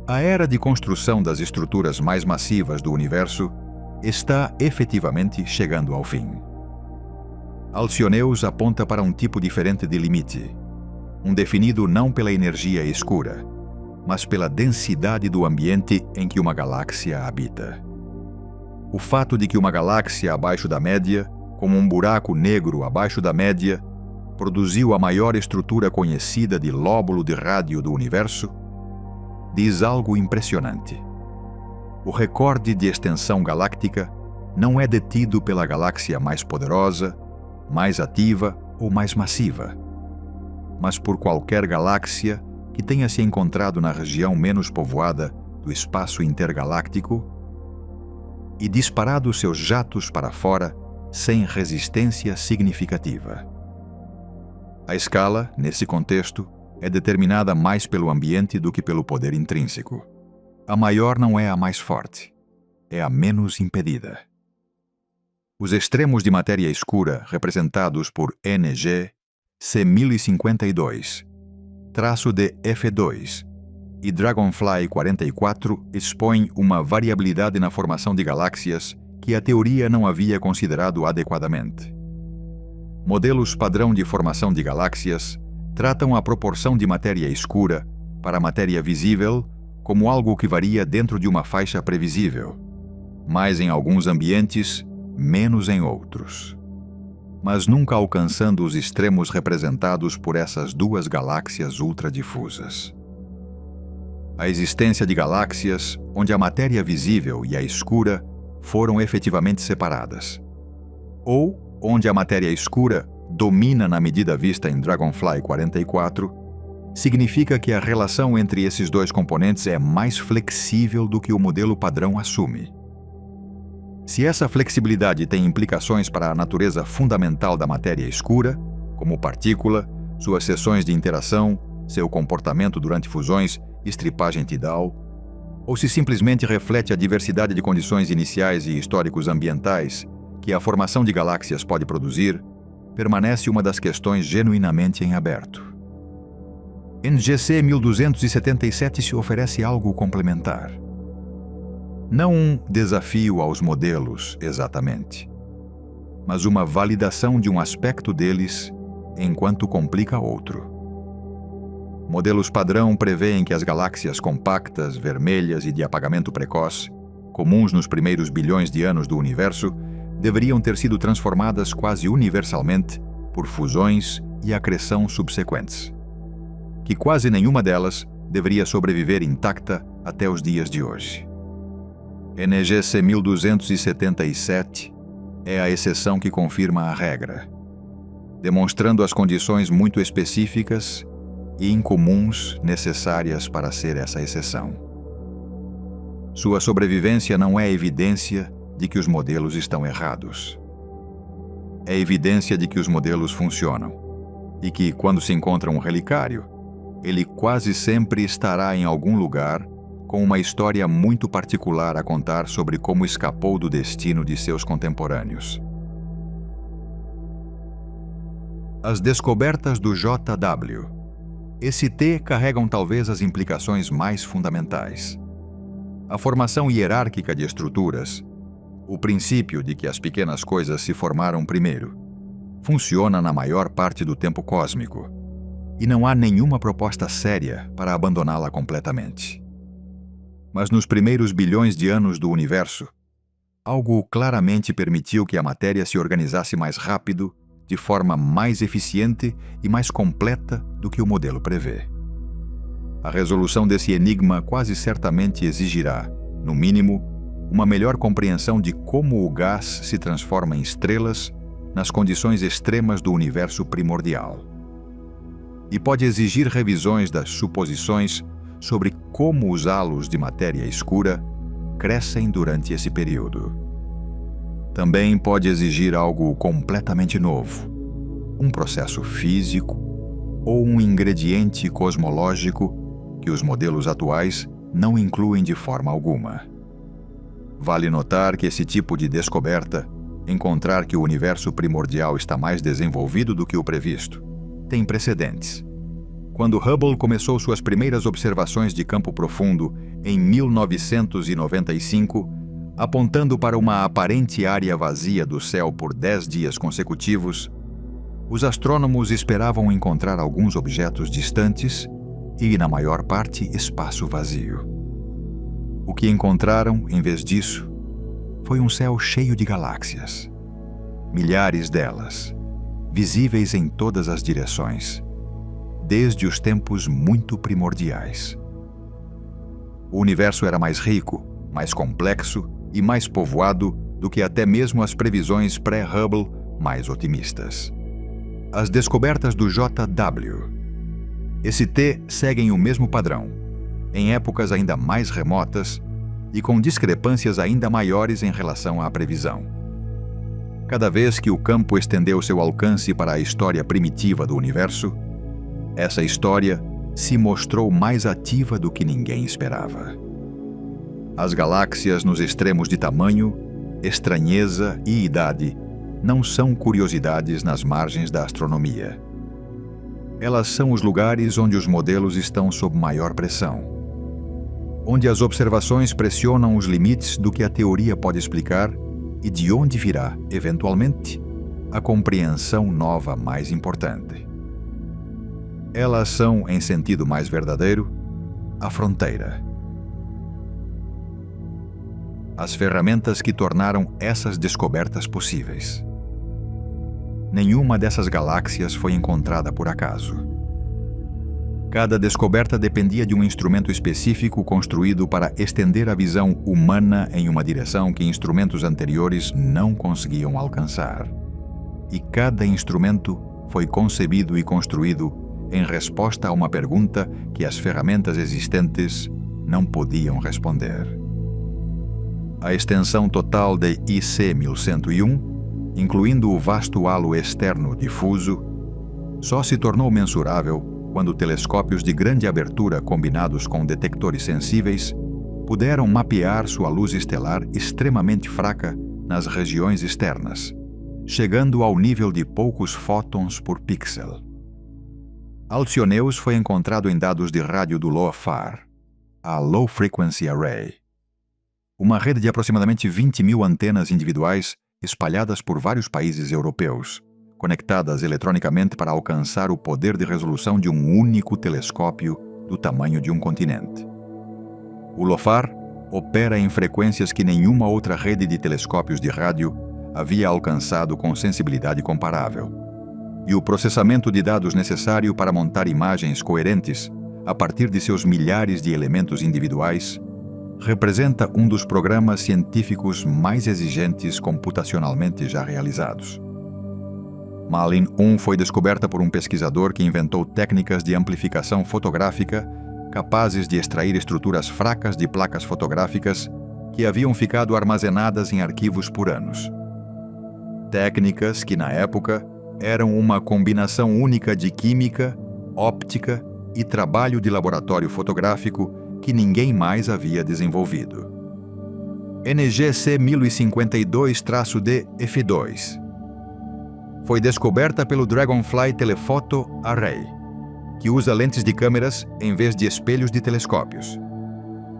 A era de construção das estruturas mais massivas do universo está efetivamente chegando ao fim. Alcyoneus aponta para um tipo diferente de limite, um definido não pela energia escura, mas pela densidade do ambiente em que uma galáxia habita. O fato de que uma galáxia abaixo da média, como um buraco negro abaixo da média, produziu a maior estrutura conhecida de lóbulo de rádio do universo, diz algo impressionante. O recorde de extensão galáctica não é detido pela galáxia mais poderosa, mais ativa ou mais massiva, mas por qualquer galáxia que tenha se encontrado na região menos povoada do espaço intergaláctico e disparado seus jatos para fora sem resistência significativa. A escala, nesse contexto, é determinada mais pelo ambiente do que pelo poder intrínseco. A maior não é a mais forte, é a menos impedida. Os extremos de matéria escura, representados por NG, C1052, traço de F2 e Dragonfly 44 expõem uma variabilidade na formação de galáxias que a teoria não havia considerado adequadamente. Modelos padrão de formação de galáxias tratam a proporção de matéria escura para matéria visível como algo que varia dentro de uma faixa previsível, mais em alguns ambientes, menos em outros, mas nunca alcançando os extremos representados por essas duas galáxias ultradifusas. A existência de galáxias onde a matéria visível e a escura foram efetivamente separadas, ou onde a matéria escura domina na medida vista em Dragonfly 44, significa que a relação entre esses dois componentes é mais flexível do que o modelo padrão assume. Se essa flexibilidade tem implicações para a natureza fundamental da matéria escura, como partícula, suas seções de interação, seu comportamento durante fusões, estripagem tidal, ou se simplesmente reflete a diversidade de condições iniciais e históricos ambientais que a formação de galáxias pode produzir, permanece uma das questões genuinamente em aberto. Em GC 1277 se oferece algo complementar. Não um desafio aos modelos, exatamente, mas uma validação de um aspecto deles enquanto complica outro. Modelos padrão prevêem que as galáxias compactas, vermelhas e de apagamento precoce, comuns nos primeiros bilhões de anos do universo, deveriam ter sido transformadas quase universalmente por fusões e acreção subsequentes, que quase nenhuma delas deveria sobreviver intacta até os dias de hoje. NGC 1277 é a exceção que confirma a regra, demonstrando as condições muito específicas e incomuns necessárias para ser essa exceção. Sua sobrevivência não é evidência de que os modelos estão errados. É evidência de que os modelos funcionam e que, quando se encontra um relicário, ele quase sempre estará em algum lugar com uma história muito particular a contar sobre como escapou do destino de seus contemporâneos. As descobertas do JW. Esse T carregam talvez as implicações mais fundamentais. A formação hierárquica de estruturas, o princípio de que as pequenas coisas se formaram primeiro, funciona na maior parte do tempo cósmico, e não há nenhuma proposta séria para abandoná-la completamente. Mas nos primeiros bilhões de anos do universo, algo claramente permitiu que a matéria se organizasse mais rápido, de forma mais eficiente e mais completa do que o modelo prevê. A resolução desse enigma quase certamente exigirá, no mínimo, uma melhor compreensão de como o gás se transforma em estrelas nas condições extremas do universo primordial. E pode exigir revisões das suposições sobre como os halos de matéria escura crescem durante esse período. Também pode exigir algo completamente novo, um processo físico ou um ingrediente cosmológico que os modelos atuais não incluem de forma alguma. Vale notar que esse tipo de descoberta, encontrar que o universo primordial está mais desenvolvido do que o previsto, tem precedentes. Quando Hubble começou suas primeiras observações de campo profundo em 1995, apontando para uma aparente área vazia do céu por 10 dias consecutivos, os astrônomos esperavam encontrar alguns objetos distantes e, na maior parte, espaço vazio. O que encontraram, em vez disso, foi um céu cheio de galáxias. Milhares delas, visíveis em todas as direções, desde os tempos muito primordiais. O universo era mais rico, mais complexo e mais povoado do que até mesmo as previsões pré-Hubble mais otimistas. As descobertas do JW. Esse T seguem o mesmo padrão, em épocas ainda mais remotas e com discrepâncias ainda maiores em relação à previsão. Cada vez que o campo estendeu seu alcance para a história primitiva do universo, essa história se mostrou mais ativa do que ninguém esperava. As galáxias nos extremos de tamanho, estranheza e idade não são curiosidades nas margens da astronomia. Elas são os lugares onde os modelos estão sob maior pressão, onde as observações pressionam os limites do que a teoria pode explicar e de onde virá, eventualmente, a compreensão nova mais importante. Elas são, em sentido mais verdadeiro, a fronteira. As ferramentas que tornaram essas descobertas possíveis. Nenhuma dessas galáxias foi encontrada por acaso. Cada descoberta dependia de um instrumento específico construído para estender a visão humana em uma direção que instrumentos anteriores não conseguiam alcançar. E cada instrumento foi concebido e construído em resposta a uma pergunta que as ferramentas existentes não podiam responder. A extensão total de IC 1101, incluindo o vasto halo externo difuso, só se tornou mensurável quando telescópios de grande abertura combinados com detectores sensíveis puderam mapear sua luz estelar extremamente fraca nas regiões externas, chegando ao nível de poucos fótons por pixel. Alcyoneus foi encontrado em dados de rádio do LOFAR, a Low Frequency Array, uma rede de aproximadamente 20.000 antenas individuais espalhadas por vários países europeus, conectadas eletronicamente para alcançar o poder de resolução de um único telescópio do tamanho de um continente. O LOFAR opera em frequências que nenhuma outra rede de telescópios de rádio havia alcançado com sensibilidade comparável, e o processamento de dados necessário para montar imagens coerentes a partir de seus milhares de elementos individuais representa um dos programas científicos mais exigentes computacionalmente já realizados. Malin 1 foi descoberta por um pesquisador que inventou técnicas de amplificação fotográfica capazes de extrair estruturas fracas de placas fotográficas que haviam ficado armazenadas em arquivos por anos. Técnicas que, na época, eram uma combinação única de química, óptica e trabalho de laboratório fotográfico que ninguém mais havia desenvolvido. NGC 1052-D F2 foi descoberta pelo Dragonfly Telephoto Array, que usa lentes de câmeras em vez de espelhos de telescópios.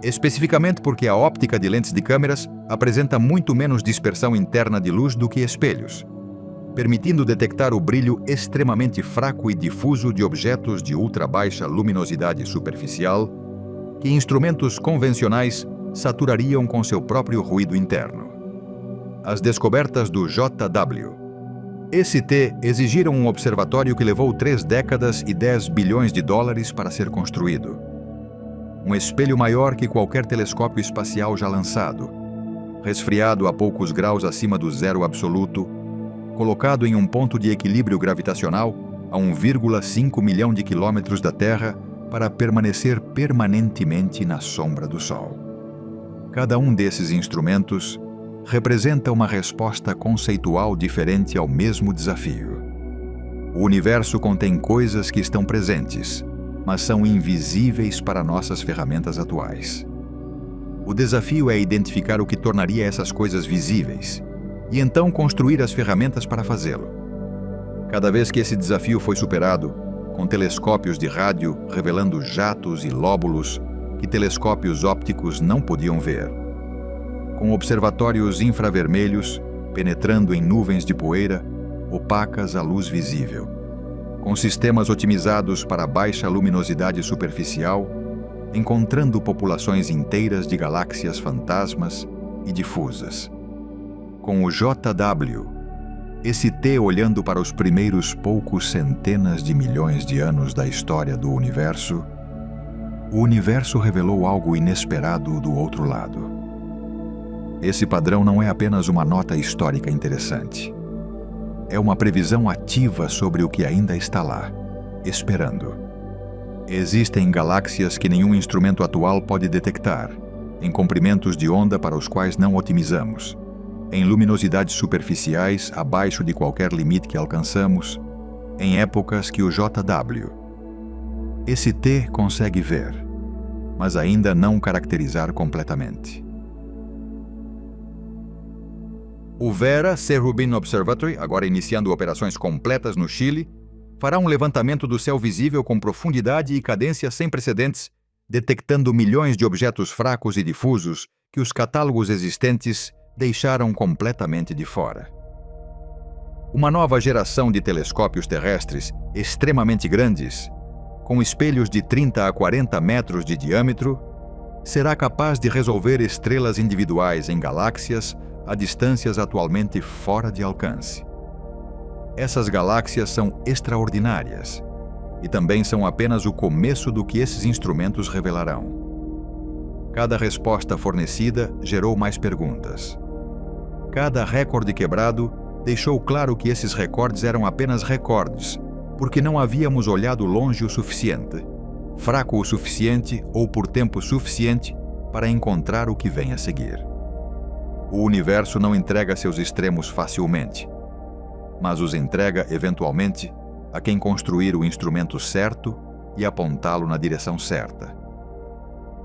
Especificamente porque a óptica de lentes de câmeras apresenta muito menos dispersão interna de luz do que espelhos, permitindo detectar o brilho extremamente fraco e difuso de objetos de ultrabaixa luminosidade superficial que instrumentos convencionais saturariam com seu próprio ruído interno. As descobertas do JW-ST exigiram um observatório que levou 3 décadas e 10 bilhões de dólares para ser construído. Um espelho maior que qualquer telescópio espacial já lançado, resfriado a poucos graus acima do zero absoluto, colocado em um ponto de equilíbrio gravitacional a 1,5 milhão de quilômetros da Terra para permanecer permanentemente na sombra do Sol. Cada um desses instrumentos representa uma resposta conceitual diferente ao mesmo desafio. O universo contém coisas que estão presentes, mas são invisíveis para nossas ferramentas atuais. O desafio é identificar o que tornaria essas coisas visíveis e então construir as ferramentas para fazê-lo. Cada vez que esse desafio foi superado, com telescópios de rádio revelando jatos e lóbulos que telescópios ópticos não podiam ver, com observatórios infravermelhos penetrando em nuvens de poeira opacas à luz visível, com sistemas otimizados para baixa luminosidade superficial, encontrando populações inteiras de galáxias fantasmas e difusas. Com o JW-ST olhando para os primeiros poucos centenas de milhões de anos da história do universo, o universo revelou algo inesperado do outro lado. Esse padrão não é apenas uma nota histórica interessante. É uma previsão ativa sobre o que ainda está lá, esperando. Existem galáxias que nenhum instrumento atual pode detectar, em comprimentos de onda para os quais não otimizamos, em luminosidades superficiais abaixo de qualquer limite que alcançamos, em épocas que o JW-ST consegue ver, mas ainda não caracterizar completamente. O Vera C. Rubin Observatory, agora iniciando operações completas no Chile, fará um levantamento do céu visível com profundidade e cadência sem precedentes, detectando milhões de objetos fracos e difusos que os catálogos existentes deixaram completamente de fora. Uma nova geração de telescópios terrestres extremamente grandes, com espelhos de 30 a 40 metros de diâmetro, será capaz de resolver estrelas individuais em galáxias a distâncias atualmente fora de alcance. Essas galáxias são extraordinárias e também são apenas o começo do que esses instrumentos revelarão. Cada resposta fornecida gerou mais perguntas. Cada recorde quebrado deixou claro que esses recordes eram apenas recordes, porque não havíamos olhado longe o suficiente, fraco o suficiente ou por tempo suficiente para encontrar o que vem a seguir. O universo não entrega seus extremos facilmente, mas os entrega, eventualmente, a quem construir o instrumento certo e apontá-lo na direção certa.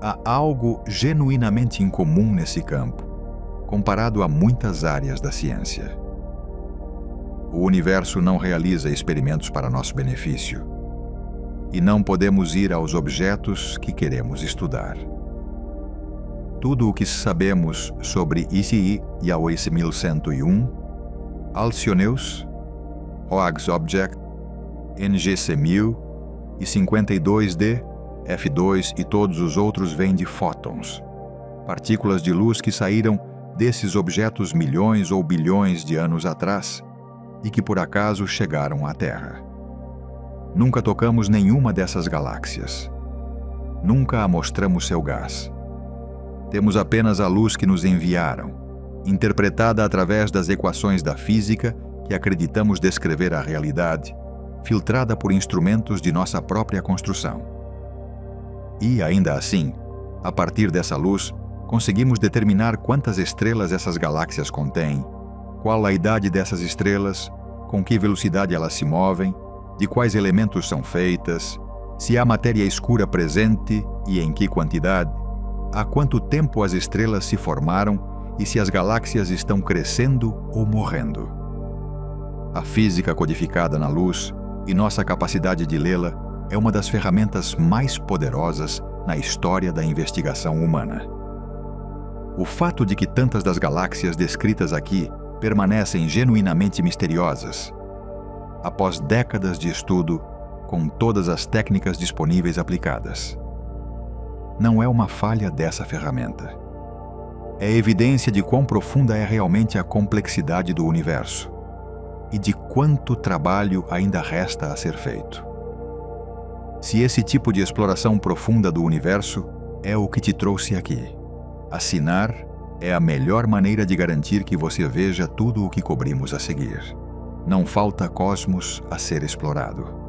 Há algo genuinamente incomum nesse campo, comparado a muitas áreas da ciência. O universo não realiza experimentos para nosso benefício, e não podemos ir aos objetos que queremos estudar. Tudo o que sabemos sobre ICI Yaois 1101, Alcyoneus, Hoag's Object, NGC 1000 e 52D, F2 e todos os outros vêm de fótons, partículas de luz que saíram desses objetos milhões ou bilhões de anos atrás e que por acaso chegaram à Terra. Nunca tocamos nenhuma dessas galáxias. Nunca a mostramos seu gás. Temos apenas a luz que nos enviaram, interpretada através das equações da física que acreditamos descrever a realidade, filtrada por instrumentos de nossa própria construção. E, ainda assim, a partir dessa luz, conseguimos determinar quantas estrelas essas galáxias contêm, qual a idade dessas estrelas, com que velocidade elas se movem, de quais elementos são feitas, se há matéria escura presente e em que quantidade, há quanto tempo as estrelas se formaram e se as galáxias estão crescendo ou morrendo. A física codificada na luz e nossa capacidade de lê-la é uma das ferramentas mais poderosas na história da investigação humana. O fato de que tantas das galáxias descritas aqui permanecem genuinamente misteriosas, após décadas de estudo com todas as técnicas disponíveis aplicadas. Não é uma falha dessa ferramenta. É evidência de quão profunda é realmente a complexidade do universo e de quanto trabalho ainda resta a ser feito. Se esse tipo de exploração profunda do universo é o que te trouxe aqui, assinar é a melhor maneira de garantir que você veja tudo o que cobrimos a seguir. Não falta cosmos a ser explorado.